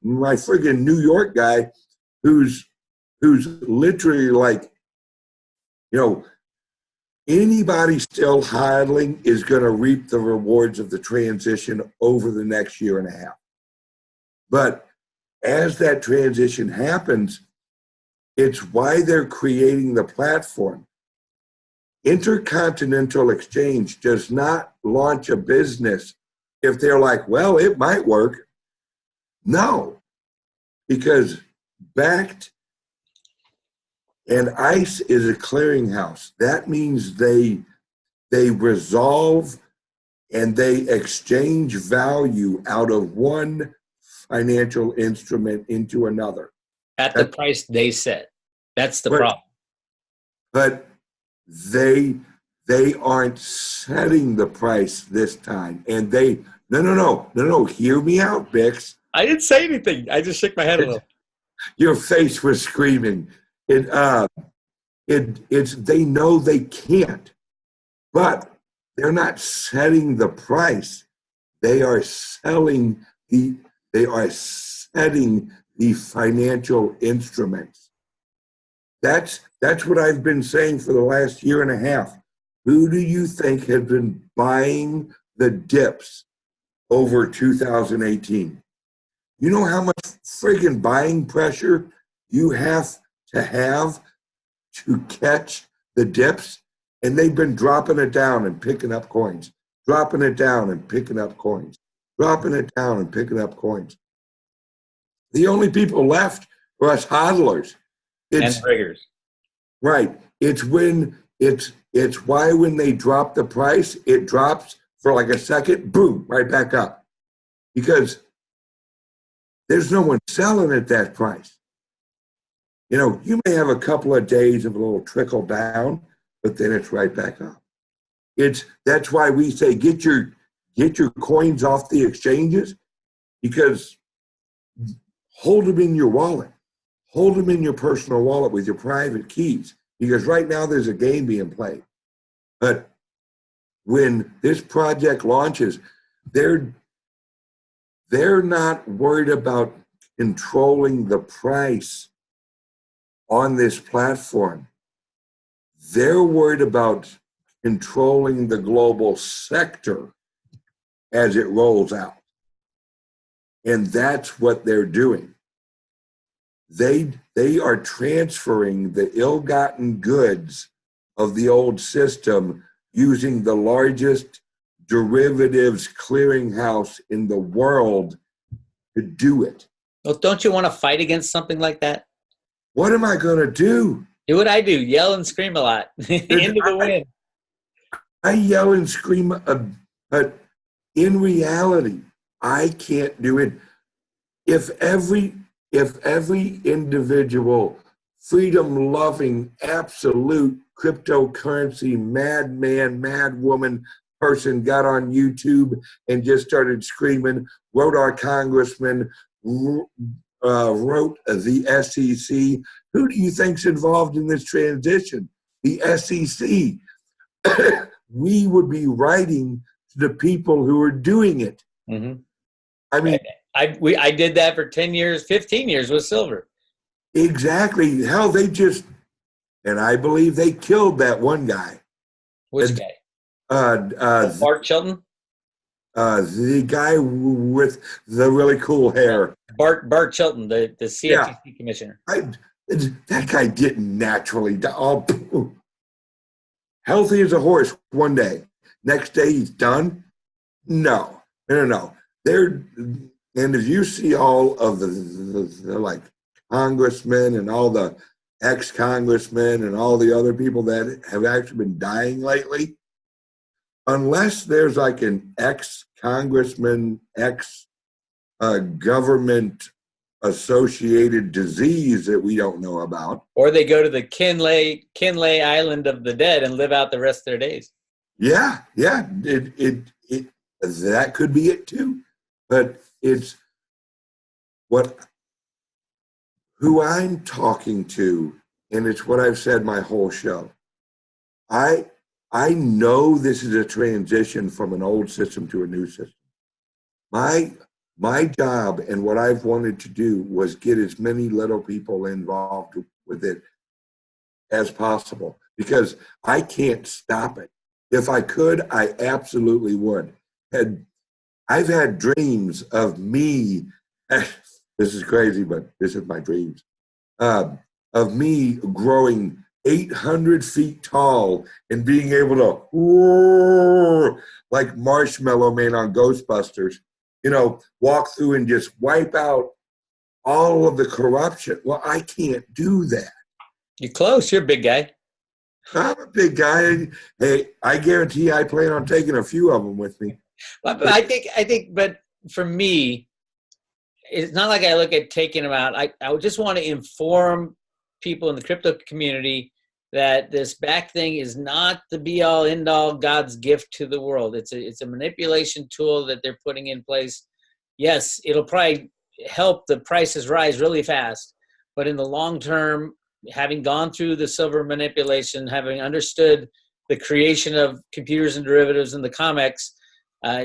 my friggin' New York guy who's literally like, you know, anybody still hodling is going to reap the rewards of the transition over the next year and a half. But as that transition happens, it's why they're creating the platform. Intercontinental Exchange does not launch a business if they're like, well, it might work. No, because BAKKT and ICE is a clearinghouse. That means they resolve and they exchange value out of one financial instrument into another. At the price they set. That's the problem. But they aren't setting the price this time. And no, hear me out, Bix. I didn't say anything. I just shook my head a little. Your face was screaming. It's they know they can't, but they're not setting the price. They are setting the financial instruments. That's what I've been saying for the last year and a half. Who do you think has been buying the dips over 2018? You know how much friggin' buying pressure you have to catch the dips? And they've been dropping it down and picking up coins, dropping it down and picking up coins, dropping it down and picking up coins. The only people left are us hodlers. And riggers. Right. It's why when they drop the price, it drops for like a second, boom, right back up. Because there's no one selling at that price. You know, you may have a couple of days of a little trickle down, but then it's right back up. That's why we say get your coins off the exchanges, because hold them in your wallet. Hold them in your personal wallet with your private keys, because right now there's a game being played. But when this project launches, they're not worried about controlling the price on this platform. They're worried about controlling the global sector as it rolls out. And that's what they're doing. they are transferring the ill-gotten goods of the old system using the largest derivatives clearinghouse in the world to do it. Well, don't you want to fight against something like that? What am I going to do? Do what I do, yell and scream a lot into the wind. I yell and scream, but in reality, I can't do it. If every individual, freedom-loving, absolute cryptocurrency madman, madwoman person got on YouTube and just started screaming, wrote our congressman, wrote the SEC, who do you think's involved in this transition? The SEC. We would be writing to the people who are doing it. Mm-hmm. I mean, I did that for 10 years, 15 years with silver. Exactly. Hell, and I believe they killed that one guy. Which guy? Bart Chilton? The guy with the really cool hair. Bart Chilton, the CFTC commissioner. That guy didn't naturally die. Healthy as a horse one day. Next day he's done? No. And if you see all of the like congressmen and all the ex-congressmen and all the other people that have actually been dying lately, unless there's like an ex-congressman, ex-government associated disease that we don't know about. Or they go to the Kinley Island of the dead and live out the rest of their days. Yeah. That could be it too. But it's who I'm talking to, and it's what I've said my whole show. I know this is a transition from an old system to a new system. My job and what I've wanted to do was get as many little people involved with it as possible, because I can't stop it. If I could, I absolutely would. I've had dreams of me, this is crazy, but this is my dreams, of me growing 800 feet tall and being able to roar like Marshmallow Man on Ghostbusters, walk through and just wipe out all of the corruption. Well, I can't do that. You're close. You're a big guy. I'm a big guy. Hey, I guarantee I plan on taking a few of them with me. But I think, but for me, it's not like I look at taking them out. I would just want to inform people in the crypto community that this BAKKT thing is not the be-all, end-all, God's gift to the world. It's a manipulation tool that they're putting in place. Yes, it'll probably help the prices rise really fast, but in the long term, having gone through the silver manipulation, having understood the creation of computers and derivatives in the COMEX,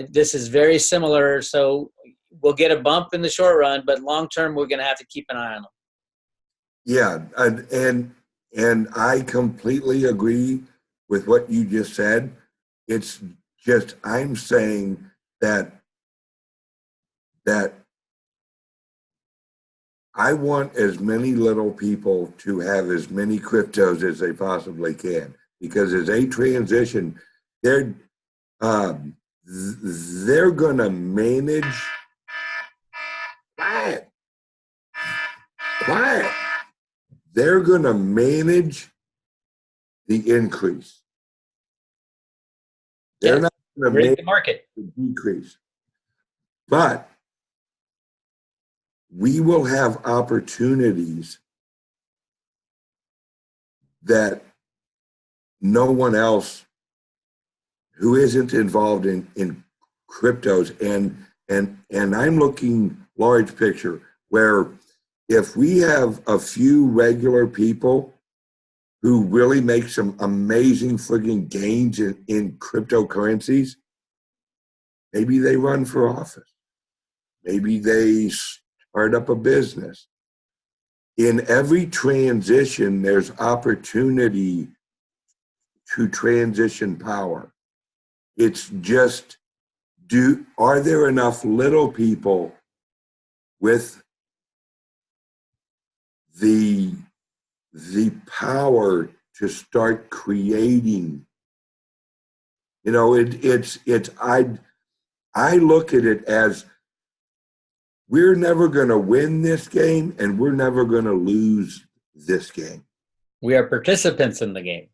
this is very similar. So we'll get a bump in the short run, but long term, we're going to have to keep an eye on them. Yeah, and I completely agree with what you just said. It's just I'm saying that I want as many little people to have as many cryptos as they possibly can, because as they transition, they're going to manage. Quiet. They're going to manage the increase. They're not going to manage the market, the decrease. But we will have opportunities that no one else who isn't involved in cryptos, and I'm looking large picture, where if we have a few regular people who really make some amazing friggin' gains in cryptocurrencies, maybe they run for office. Maybe they start up a business. In every transition, there's opportunity to transition power. It's just, are there enough little people with the power to start creating. You know, I look at it as we're never going to win this game and we're never going to lose this game. We are participants in the game.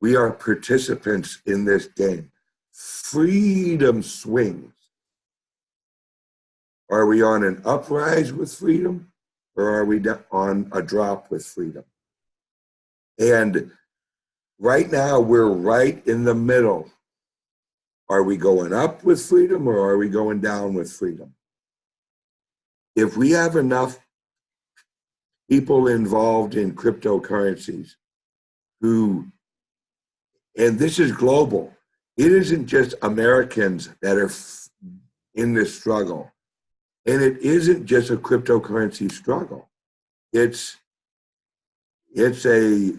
We are participants in this game. Freedom swings. Are we on an uprise with freedom, or are we on a drop with freedom? And right now, we're right in the middle. Are we going up with freedom, or are we going down with freedom? If we have enough people involved in cryptocurrencies who, and this is global, it isn't just Americans that are in this struggle. And it isn't just a cryptocurrency struggle. It's a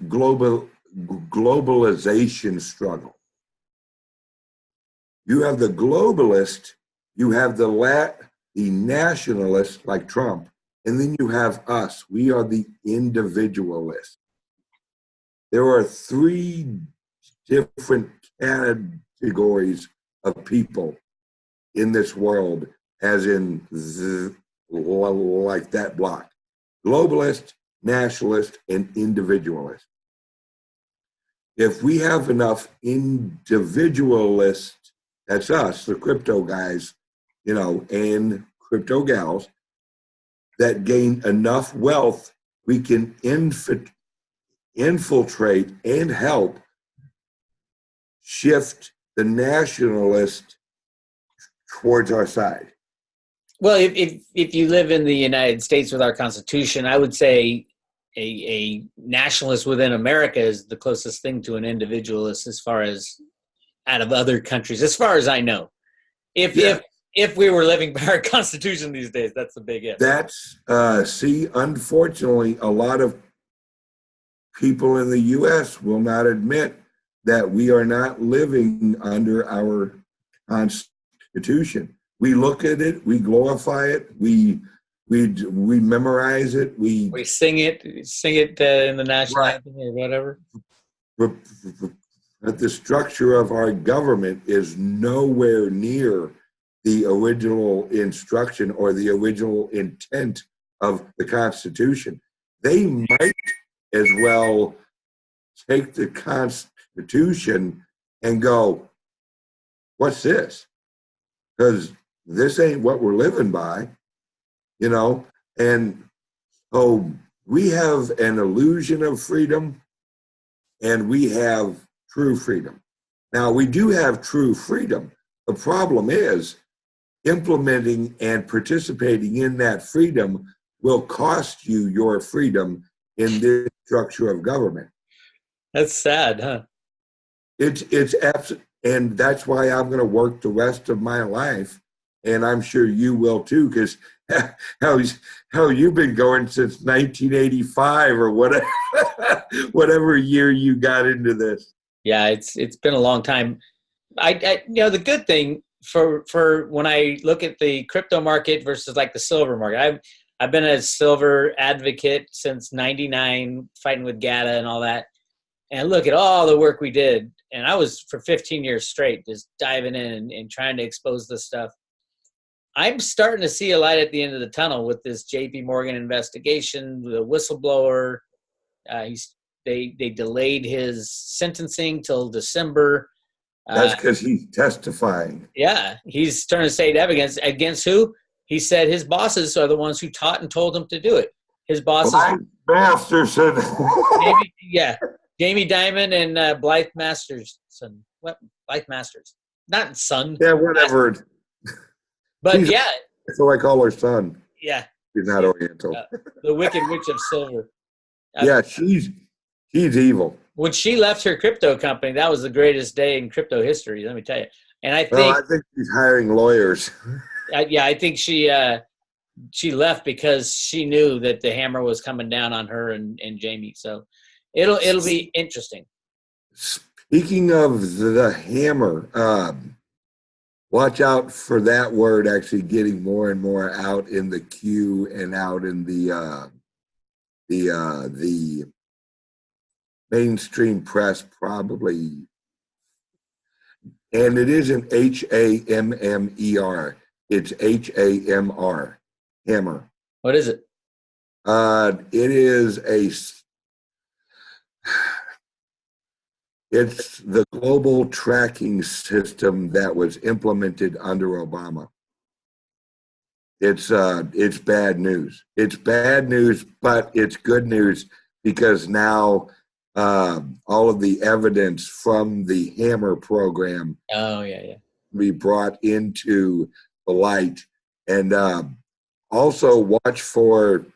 globalization struggle. You have the globalist, you have the nationalist like Trump, and then you have us. We are the individualists. There are three different categories of people in this world, as in like that block: globalist, nationalist, and individualist. If we have enough individualists, that's us, the crypto guys, you know, and crypto gals, that gain enough wealth, we can infiltrate and help shift the nationalist towards our side. Well, if you live in the United States with our Constitution, I would say a nationalist within America is the closest thing to an individualist as far as out of other countries, as far as I know. If we were living by our Constitution these days, that's the big if. That's unfortunately, a lot of people in the U.S. will not admit that we are not living under our Constitution. We look at it, we glorify it, we memorize it, we sing it in the national anthem or whatever. But the structure of our government is nowhere near the original instruction or the original intent of the Constitution. They might as well take the Constitution and go, what's this? Because this ain't what we're living by, you know? And so we have an illusion of freedom and we have true freedom. Now, we do have true freedom. The problem is implementing and participating in that freedom will cost you your freedom in this structure of government. That's sad, huh? It's absolute, and that's why I'm going to work the rest of my life, and I'm sure you will too, because how you've been going since 1985 or whatever, whatever year you got into this. Yeah, it's been a long time. I the good thing for when I look at the crypto market versus like the silver market, I've been a silver advocate since '99, fighting with GATA and all that. And look at all the work we did. And I was for 15 years straight, just diving in and trying to expose this stuff. I'm starting to see a light at the end of the tunnel with this JP Morgan investigation, the whistleblower. They delayed his sentencing till December. That's because he's testifying. Yeah, he's trying to say evidence against who? He said his bosses are the ones who taught and told him to do it. His bosses. Masterson. Jamie Dimon and Blythe Masterson. What? Blythe Masters. Not son. Yeah, whatever. But I feel I call her son. Yeah. She's not Oriental. The Wicked Witch of Silver. Yeah, she's evil. When she left her crypto company, that was the greatest day in crypto history, let me tell you. And I think she's hiring lawyers. I think she left because she knew that the hammer was coming down on her and Jamie. So it'll be interesting. Speaking of the hammer, watch out for that word actually getting more and more out in the queue and out in the the mainstream press probably, and it isn't Hammer. It's Hamr, hammer. What is it? It is it's the global tracking system that was implemented under Obama. It's bad news. It's bad news, but it's good news because now all of the evidence from the Hammer program be brought into the light, and also watch for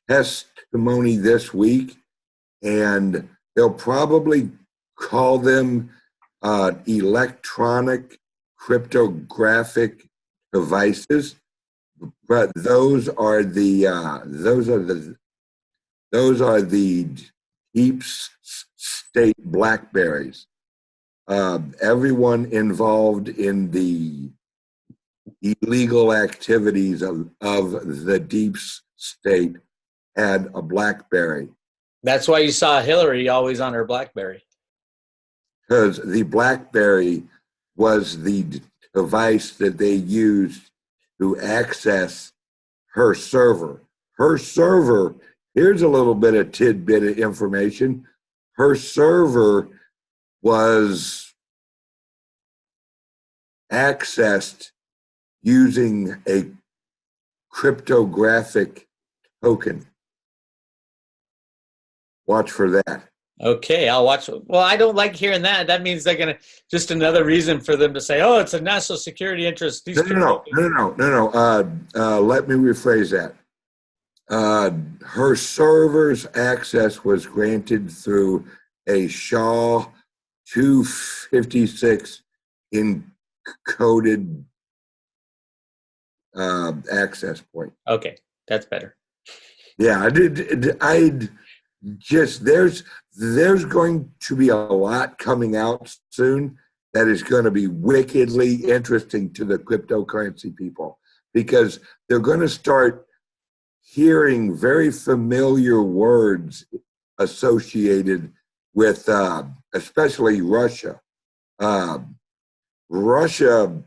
testimony this week, and they'll probably call them electronic cryptographic devices, but those are the deep state BlackBerries. Everyone involved in the illegal activities of the deep state had a BlackBerry. That's why you saw Hillary always on her BlackBerry. Because the BlackBerry was the device that they used to access her server. Her server, here's a little bit of tidbit of information. Her server was accessed using a cryptographic token. Watch for that. Okay, I'll watch. Well, I don't like hearing that. That means they're going to, just another reason for them to say, oh, it's a national security interest. No. Let me rephrase that. Her server's access was granted through a SHA 256 encoded access point. Okay, that's better. Yeah, there's going to be a lot coming out soon that is going to be wickedly interesting to the cryptocurrency people, because they're going to start hearing very familiar words associated with especially Russia. Russia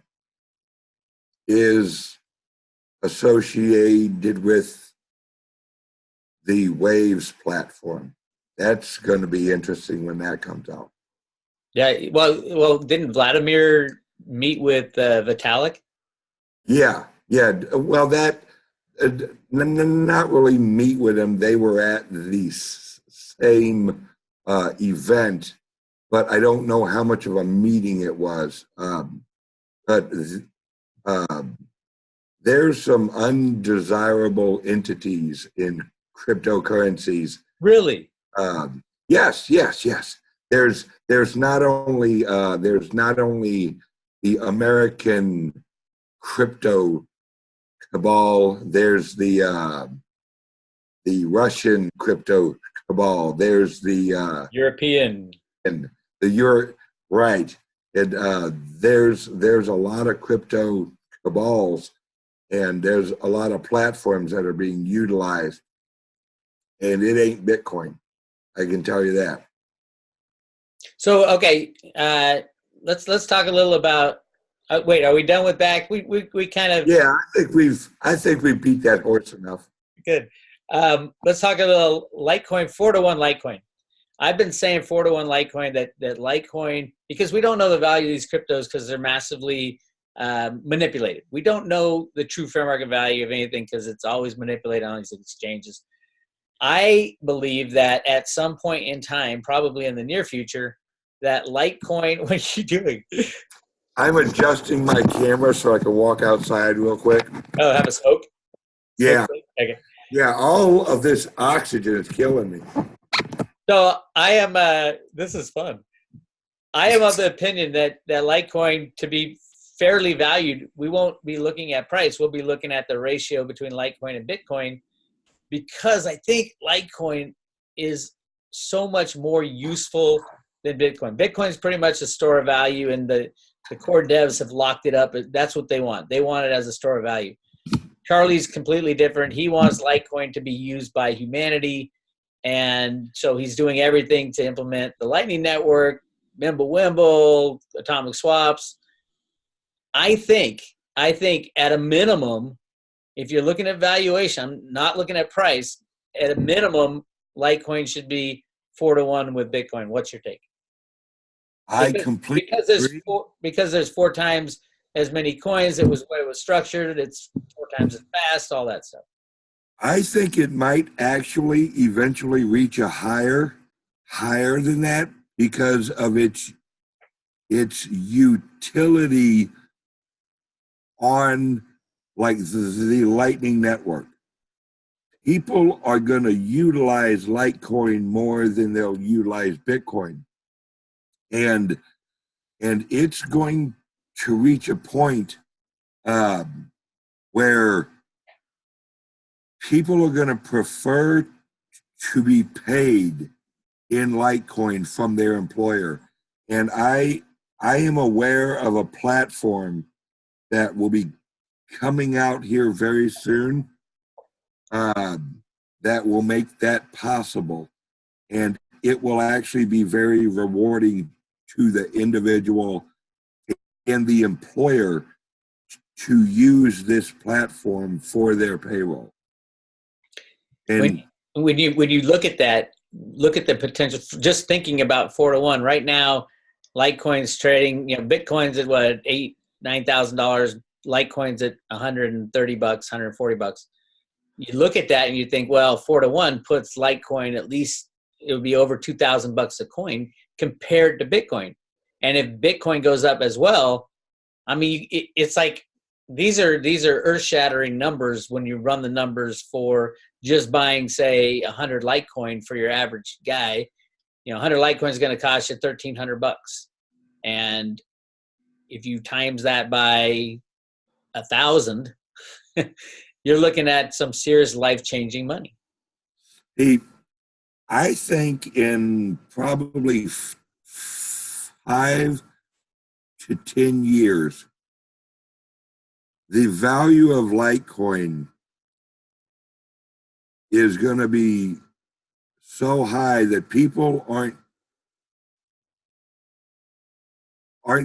is associated with the Waves platform. That's going to be interesting when that comes out. Yeah, well, didn't Vladimir meet with Vitalik? Yeah. Well, that not really meet with him. They were at the same event, but I don't know how much of a meeting it was. But there's some undesirable entities in cryptocurrencies. Really? Yes. There's not only the American crypto cabal. There's the Russian crypto cabal. There's the European and the right. And there's a lot of crypto cabals, and there's a lot of platforms that are being utilized. And it ain't Bitcoin, I can tell you that. So, okay, let's talk a little about. Wait, are we done with BAKKT? We kind of. Yeah, I think we beat that horse enough. Good. Let's talk a little Litecoin, 4-to-1 Litecoin. I've been saying 4-to-1 Litecoin, that Litecoin, because we don't know the value of these cryptos because they're massively manipulated. We don't know the true fair market value of anything because it's always manipulated on these exchanges. I believe that at some point in time, probably in the near future, that Litecoin, what are you doing? I'm adjusting my camera so I can walk outside real quick. Oh, have a smoke? Yeah. Okay. Yeah, all of this oxygen is killing me. So I am, this is fun. I am of the opinion that Litecoin, to be fairly valued, we won't be looking at price. We'll be looking at the ratio between Litecoin and Bitcoin, because I think Litecoin is so much more useful than Bitcoin. Bitcoin is pretty much a store of value, and the core devs have locked it up. That's what they want. They want it as a store of value. Charlie's completely different. He wants Litecoin to be used by humanity. And so he's doing everything to implement the Lightning Network, Mimblewimble, atomic swaps. I think at a minimum, if you're looking at valuation, I'm not looking at price, at a minimum, Litecoin should be 4-to-1 with Bitcoin. What's your take? I completely agree. Because there's 4 times as many coins. It was the way it was structured. It's 4 times as fast, all that stuff. I think it might actually eventually reach a higher than that because of its utility on like the Lightning Network. People are going to utilize Litecoin more than they'll utilize Bitcoin. And it's going to reach a point where people are going to prefer to be paid in Litecoin from their employer. And I am aware of a platform that will be coming out here very soon that will make that possible. And it will actually be very rewarding to the individual and the employer to use this platform for their payroll. And when you look at that, look at the potential. Just thinking about 4-to-1 right now, Litecoin's trading. Bitcoin's at what, $8,000-$9,000. Litecoin's at $130, $140. You look at that and you think, well, 4-to-1 puts Litecoin at least it would be over $2,000 a coin compared to Bitcoin. And if Bitcoin goes up as well, I mean, it's like these are earth-shattering numbers when you run the numbers for just buying, say, 100 Litecoin for your average guy. 100 Litecoin is going to cost you $1,300, and if you times that by 1,000, you're looking at some serious life-changing money. I think in probably 5 to 10 years, the value of Litecoin is going to be so high that people aren't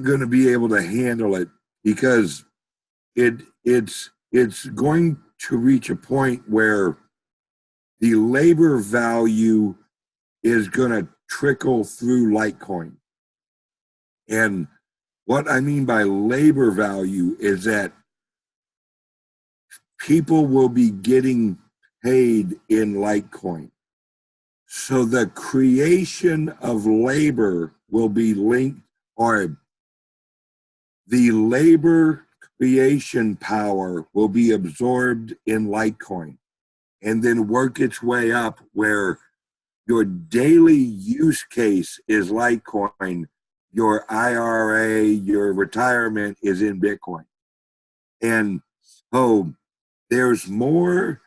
going to be able to handle it because it's going to reach a point where the labor value is going to trickle through Litecoin. And what I mean by labor value is that people will be getting paid in Litecoin. So the creation of labor will be linked, or the labor creation power will be absorbed in Litecoin and then work its way up where your daily use case is Litecoin, your IRA, your retirement is in Bitcoin. And so there's more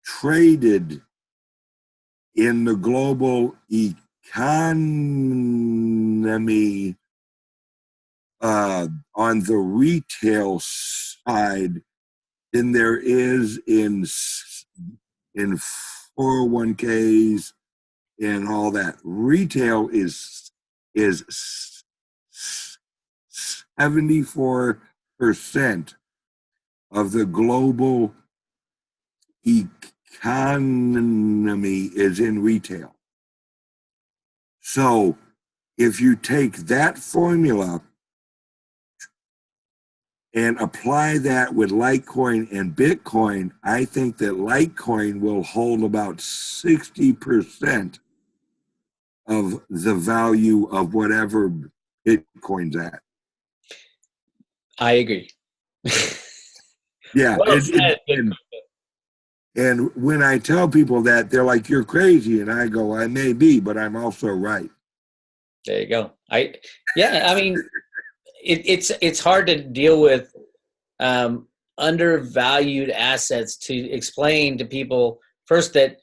traded in the global economy on the retail side than there is in 401ks and all that. Retail is 74% of the global economy is in retail. So if you take that formula and apply that with Litecoin and Bitcoin, I think that Litecoin will hold about 60% of the value of whatever Bitcoin's at. I agree. Yeah. And when I tell people that, they're like, you're crazy. And I go, I may be, but I'm also right. There you go. I mean, it's hard to deal with undervalued assets to explain to people first that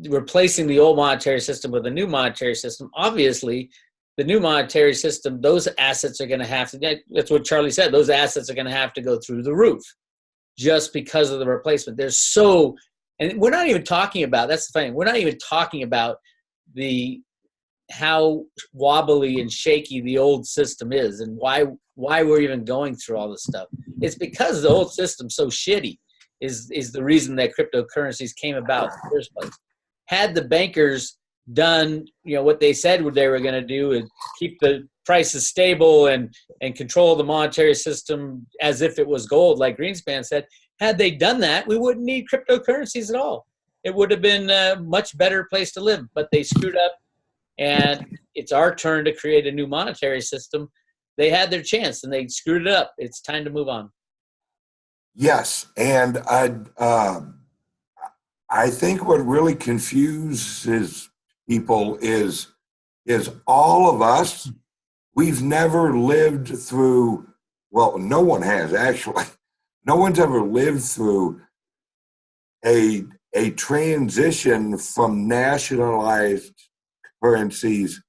replacing the old monetary system with a new monetary system, obviously the new monetary system, those assets are going to have to, that's what Charlie said, those assets are going to have to go through the roof. just because of the replacement. And we're not even talking about, that's the thing, we're not even talking about how wobbly and shaky the old system is and why we're even going through all this stuff. It's because the old system's so shitty is the reason that cryptocurrencies came about in the first place. Had the bankers done, what they said they were going to do and keep the prices stable and control the monetary system as if it was gold, like Greenspan said, had they done that, we wouldn't need cryptocurrencies at all. It would have been a much better place to live, but they screwed up, and it's our turn to create a new monetary system. They had their chance and they screwed it up. It's time to move on. Yes, and I think what really confuses people is all of us, we've never lived through, well, no one has actually. No one's ever lived through a transition from nationalized currencies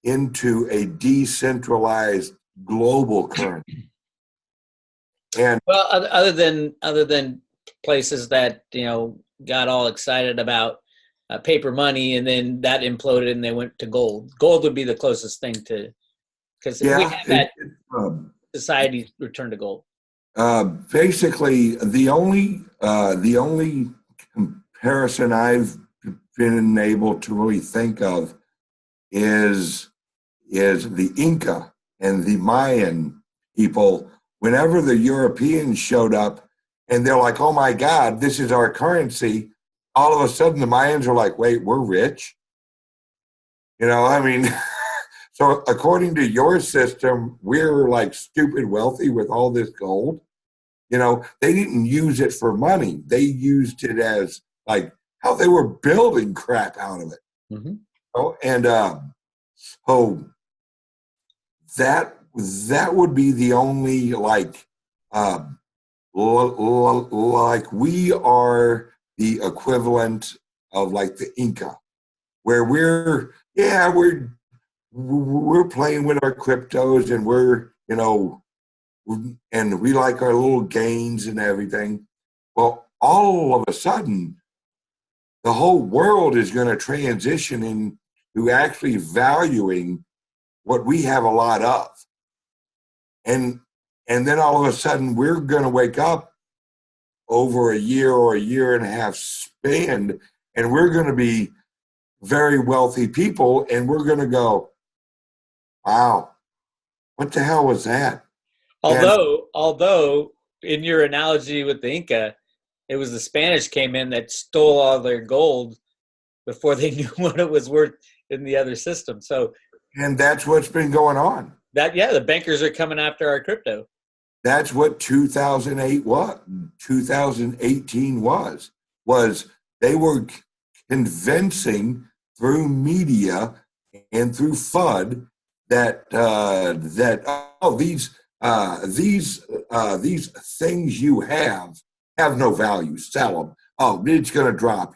into a decentralized global currency. And well, other than places that got all excited about paper money, and then that imploded and they went to gold. Gold would be the closest thing to, because we have that society return to gold. Basically, the only comparison I've been able to really think of is the Inca and the Mayan people. Whenever the Europeans showed up and they're like, oh my God, this is our currency, all of a sudden the Mayans are like, wait, we're rich? So according to your system, we're like stupid wealthy with all this gold. They didn't use it for money. They used it as like how they were building crap out of it. Mm-hmm. That would be the only like we are the equivalent of like the Inca, where we're playing with our cryptos and and we like our little gains and everything. Well, all of a sudden, the whole world is going to transition into actually valuing what we have a lot of. And then all of a sudden, we're going to wake up over a year or a year and a half span, and we're going to be very wealthy people, and we're going to go, wow, what the hell was that? Although in your analogy with the Inca, it was the Spanish came in that stole all their gold before they knew what it was worth in the other system. And that's what's been going on. The bankers are coming after our crypto. That's what 2018 was they were convincing through media and through FUD that these things you have no value. Sell them. Oh, it's going to drop.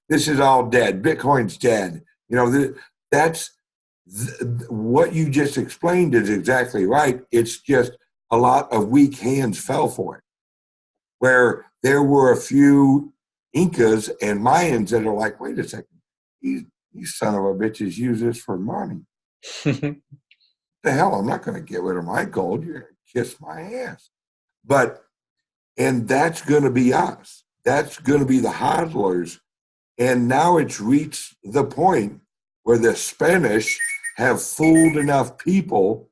This is all dead. Bitcoin's dead. What you just explained is exactly right. It's just a lot of weak hands fell for it. Where there were a few Incas and Mayans that are like, wait a second, you son of a bitches use this for money. The hell, I'm not going to get rid of my gold. You're going to kiss my ass. And that's going to be us. That's going to be the hodlers. And now it's reached the point where the Spanish have fooled enough people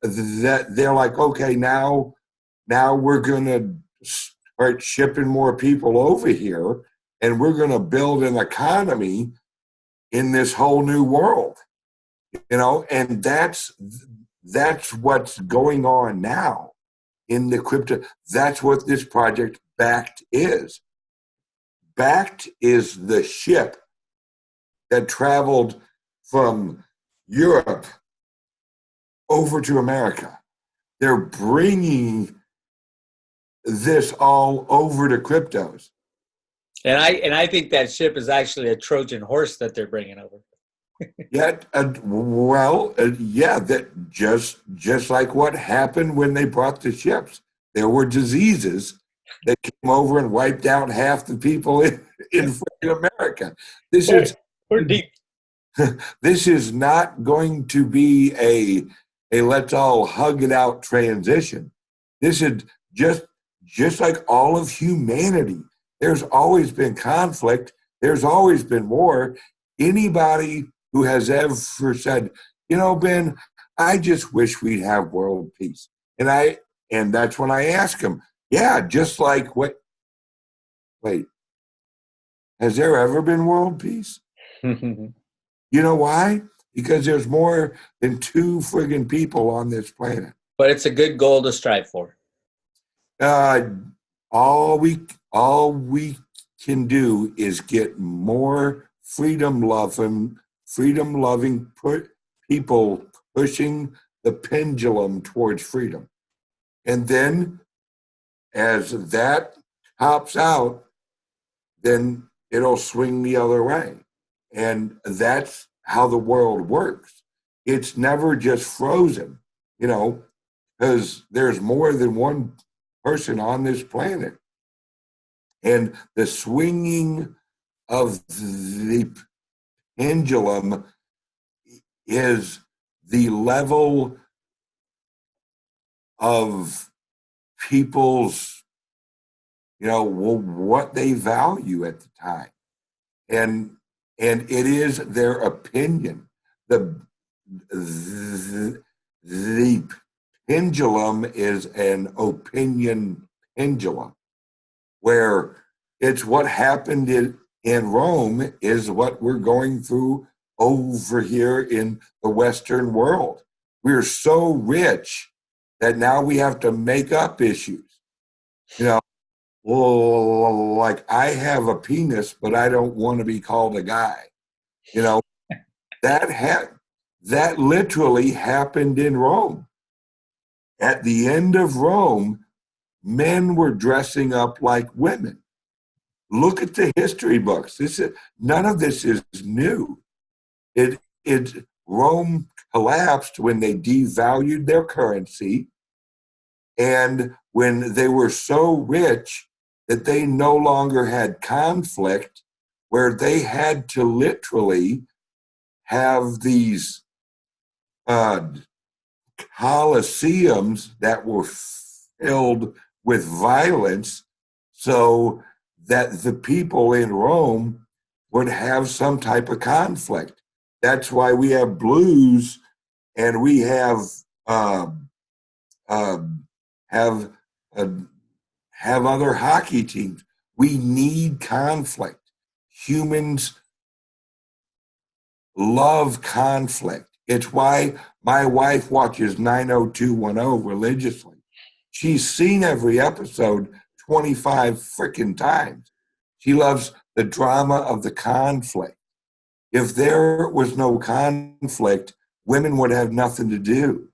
that they're like, okay, now we're going to start shipping more people over here, and we're going to build an economy in this whole new world. And that's what's going on now in the crypto. That's what this project BAKKT is. BAKKT is the ship that traveled from Europe over to America. They're bringing this all over to cryptos. And I think that ship is actually a Trojan horse that they're bringing over. That just like what happened when they brought the ships. There were diseases that came over and wiped out half the people in freaking America. This is We're deep. this is not going to be a let's all hug it out transition. This is just like all of humanity. There's always been conflict. There's always been war. Anybody who has ever said, you know, Ben, I just wish we'd have world peace. And that's when I ask them, yeah, just like what, wait, has there ever been world peace? You know why? Because there's more than 2 friggin' people on this planet. But it's a good goal to strive for. All we can do is get more freedom-loving people pushing the pendulum towards freedom. And then as that tops out, then it'll swing the other way. And that's how the world works. It's never just frozen, you know, because there's more than one person on this planet. And the swinging of the pendulum is the level of people's, you know, what they value at the time. And it is their opinion. The pendulum is an opinion pendulum, where it's what happened in Rome is what we're going through over here in the Western world. We're so rich that now we have to make up issues. You know, well, like I have a penis, but I don't want to be called a guy. You know, that literally happened in Rome. At the end of Rome, men were dressing up like women. Look at the history books. None of this is new. Rome collapsed when they devalued their currency, and when they were so rich that they no longer had conflict, where they had to literally have these coliseums that were filled with violence so that the people in Rome would have some type of conflict. That's why we have blues and we have other hockey teams. We need conflict. Humans love conflict. It's why my wife watches 90210 religiously. She's seen every episode 25 freaking times. She loves the drama of the conflict. If there was no conflict, women would have nothing to do.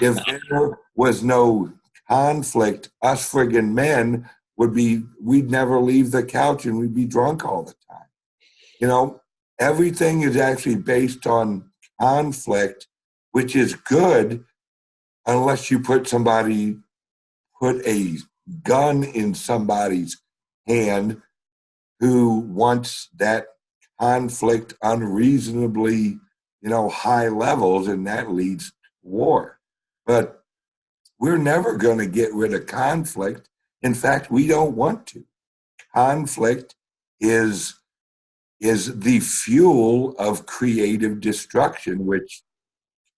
If there was no conflict, us friggin' men we'd never leave the couch and we'd be drunk all the time. You know, everything is actually based on conflict, which is good unless you put a gun in somebody's hand who wants that conflict unreasonably, high levels, and that leads to war. But we're never going to get rid of conflict. In fact, we don't want to. Conflict is the fuel of creative destruction, which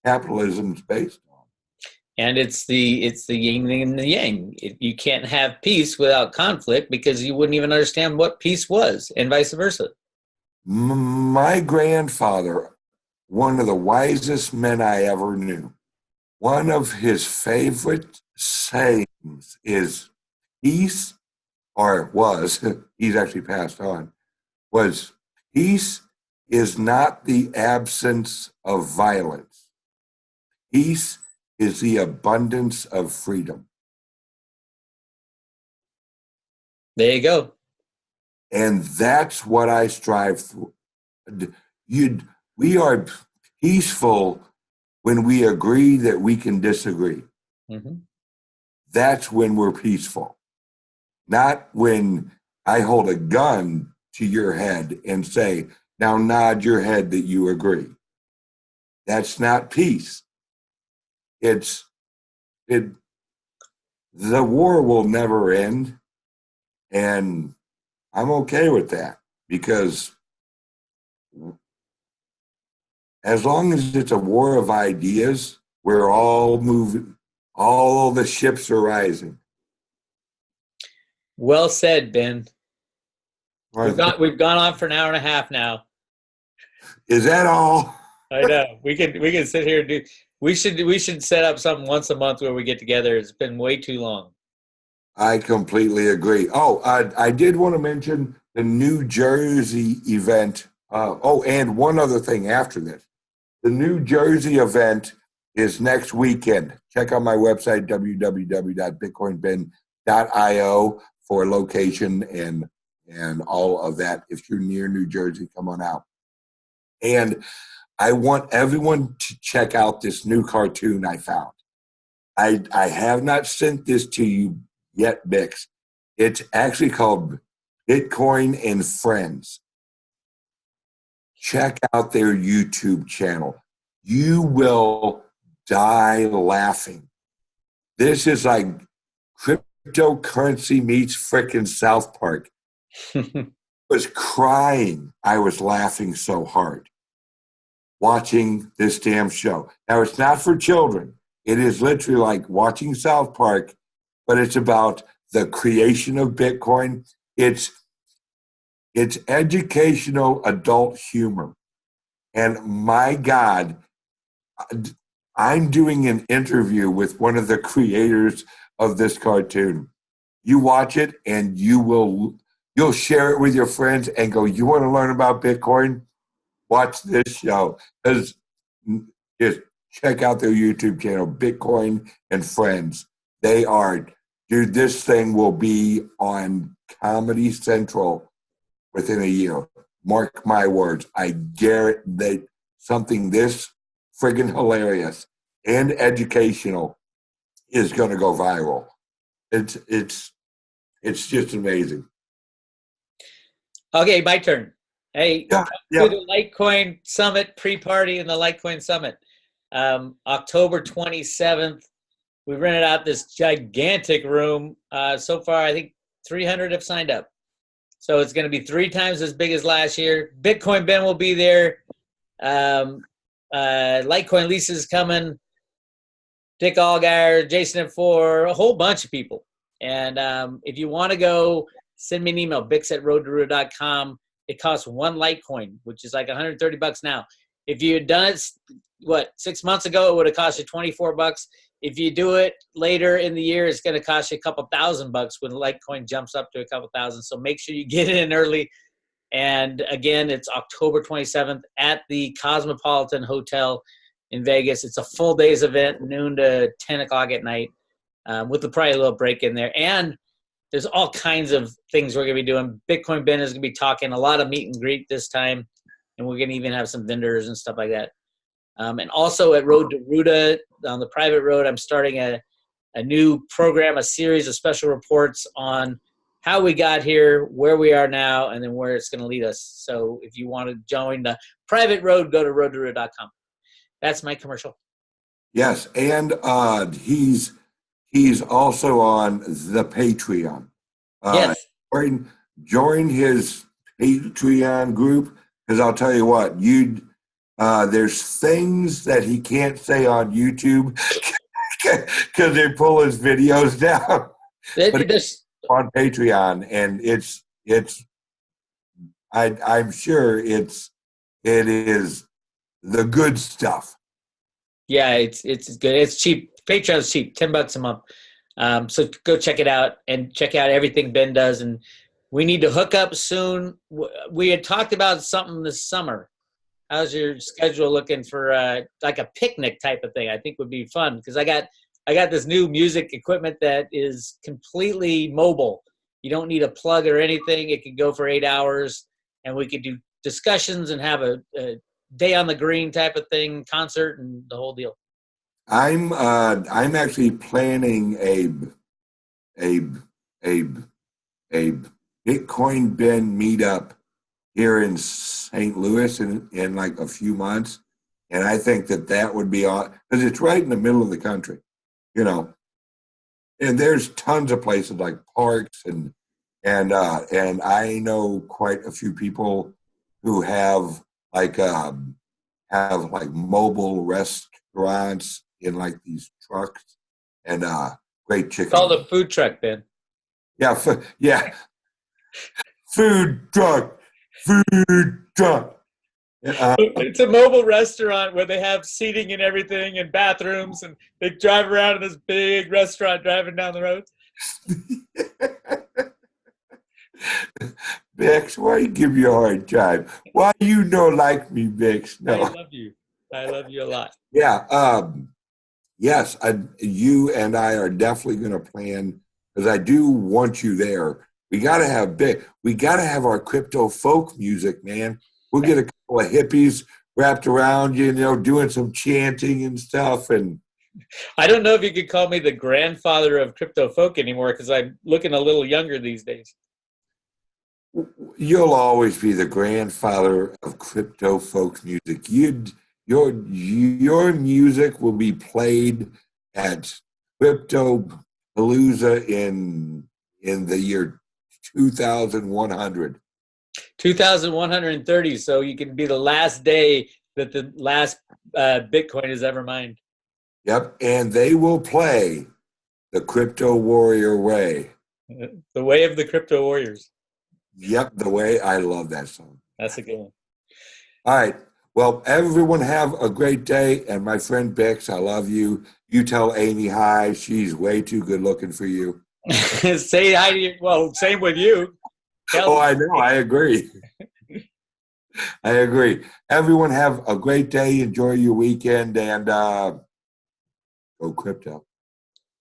capitalism is based on. And it's the yin and the yang. You can't have peace without conflict because you wouldn't even understand what peace was, and vice versa. My grandfather, one of the wisest men I ever knew, one of his favorite sayings is peace, or was, he's actually passed on, was peace is not the absence of violence. Peace is the abundance of freedom. There you go. And that's what I strive for. We are peaceful when we agree that we can disagree. Mm-hmm. That's when we're peaceful. not when I hold a gun to your head and say, now nod your head that you agree. That's not peace. It's it. The war will never end, and I'm okay with that because as long as it's a war of ideas, we're all moving. All the ships are rising. Well said, Ben. Right. We've gone on for an hour and a half now. Is that all? I know. We can sit here and do. We should set up something once a month where we get together. It's been way too long. I completely agree. Oh, I did want to mention the New Jersey event. And one other thing after this. The New Jersey event is next weekend. Check out my website, www.bitcoinbin.io for location and all of that. If you're near New Jersey, come on out. And I want everyone to check out this new cartoon I found. I have not sent this to you yet, Bix. It's actually called Bitcoin and Friends. Check out their YouTube channel. You will die laughing. This is like cryptocurrency meets frickin' South Park. I was crying. I was laughing so hard watching this damn show. Now, it's not for children. It is literally like watching South Park, but it's about the creation of Bitcoin. It's educational adult humor. And my God, I'm doing an interview with one of the creators of this cartoon. You watch it and you'll share it with your friends and go, you want to learn about Bitcoin? Watch this show. Just check out their YouTube channel, Bitcoin and Friends. Dude, this thing will be on Comedy Central within a year. Mark my words. I guarantee that something this friggin' hilarious and educational is going to go viral. It's just amazing. Okay, my turn. Hey, Yeah, to the Litecoin Summit pre-party and the Litecoin Summit. October 27th, we rented out this gigantic room. So far, I think 300 have signed up. So it's going to be 3 times as big as last year. Bitcoin Ben will be there. Litecoin Lisa's coming. Dick Allgaier, Jason F4, a whole bunch of people. And if you want to go, send me an email, bix@roadtoruda.com. It costs 1 Litecoin, which is like $130 now. If you had done it, 6 months ago, it would have cost you $24. If you do it later in the year, it's going to cost you a couple $1,000 when Litecoin jumps up to a couple thousand. So make sure you get in early. And again, it's October 27th at the Cosmopolitan Hotel in Vegas. It's a full day's event, noon to 10 o'clock at night, with probably a little break in there. And there's all kinds of things we're going to be doing. Bitcoin Ben is going to be talking a lot of meet and greet this time, and we're going to even have some vendors and stuff like that. And also at Road to Ruda on the private road, I'm starting a new program, a series of special reports on how we got here, where we are now, and then where it's going to lead us. So if you want to join the private road, go to roadtoruda.com. That's my commercial. Yes, and he's also on the Patreon. Yes. Join his Patreon group, because I'll tell you what, there's things that he can't say on YouTube because they pull his videos down. But it's on Patreon, and I'm sure it is the good stuff. Yeah, it's good. It's cheap. Patreon's cheap, $10 a month. So go check it out and check out everything Ben does. And we need to hook up soon. We had talked about something this summer. How's your schedule looking for like a picnic type of thing? I think would be fun because I got this new music equipment that is completely mobile. You don't need a plug or anything. It could go for 8 hours, and we could do discussions and have a day on the green type of thing, concert, and the whole deal. I'm actually planning a a Bitcoin Ben meetup here in St. Louis in like a few months. And I think that would be all, because it's right in the middle of the country, you know. And there's tons of places like parks and I know quite a few people who have like mobile restaurants in like these trucks and great It's called chicken. a food truck, Ben. Yeah, yeah, food truck, food truck. It's a mobile restaurant where they have seating and everything and bathrooms, and they drive around in this big restaurant driving down the road. Bix, why you give you a hard time? Why you don't like me, Bix? I No. love you. I love you a lot. Yeah. Yes, you and I are definitely going to plan because I do want you there. We got to have we got to have our crypto folk music, man. We'll get a couple of hippies wrapped around you, doing some chanting and stuff. And I don't know if you could call me the grandfather of crypto folk anymore because I'm looking a little younger these days. you'll always be the grandfather of crypto folk music. Your music will be played at Crypto Palooza in the year 2100. 2,130, so you can be the last day that the last Bitcoin is ever mined. Yep, and they will play the Crypto Warrior Way. The way of the crypto warriors. Yep, the way. I love that song. That's a good one. All right. Well, everyone have a great day. And my friend Bix, I love you. You tell Amy hi. She's way too good looking for you. Say hi to you. Well, same with you. Oh, I know. I agree. I agree. Everyone have a great day. Enjoy your weekend and go crypto.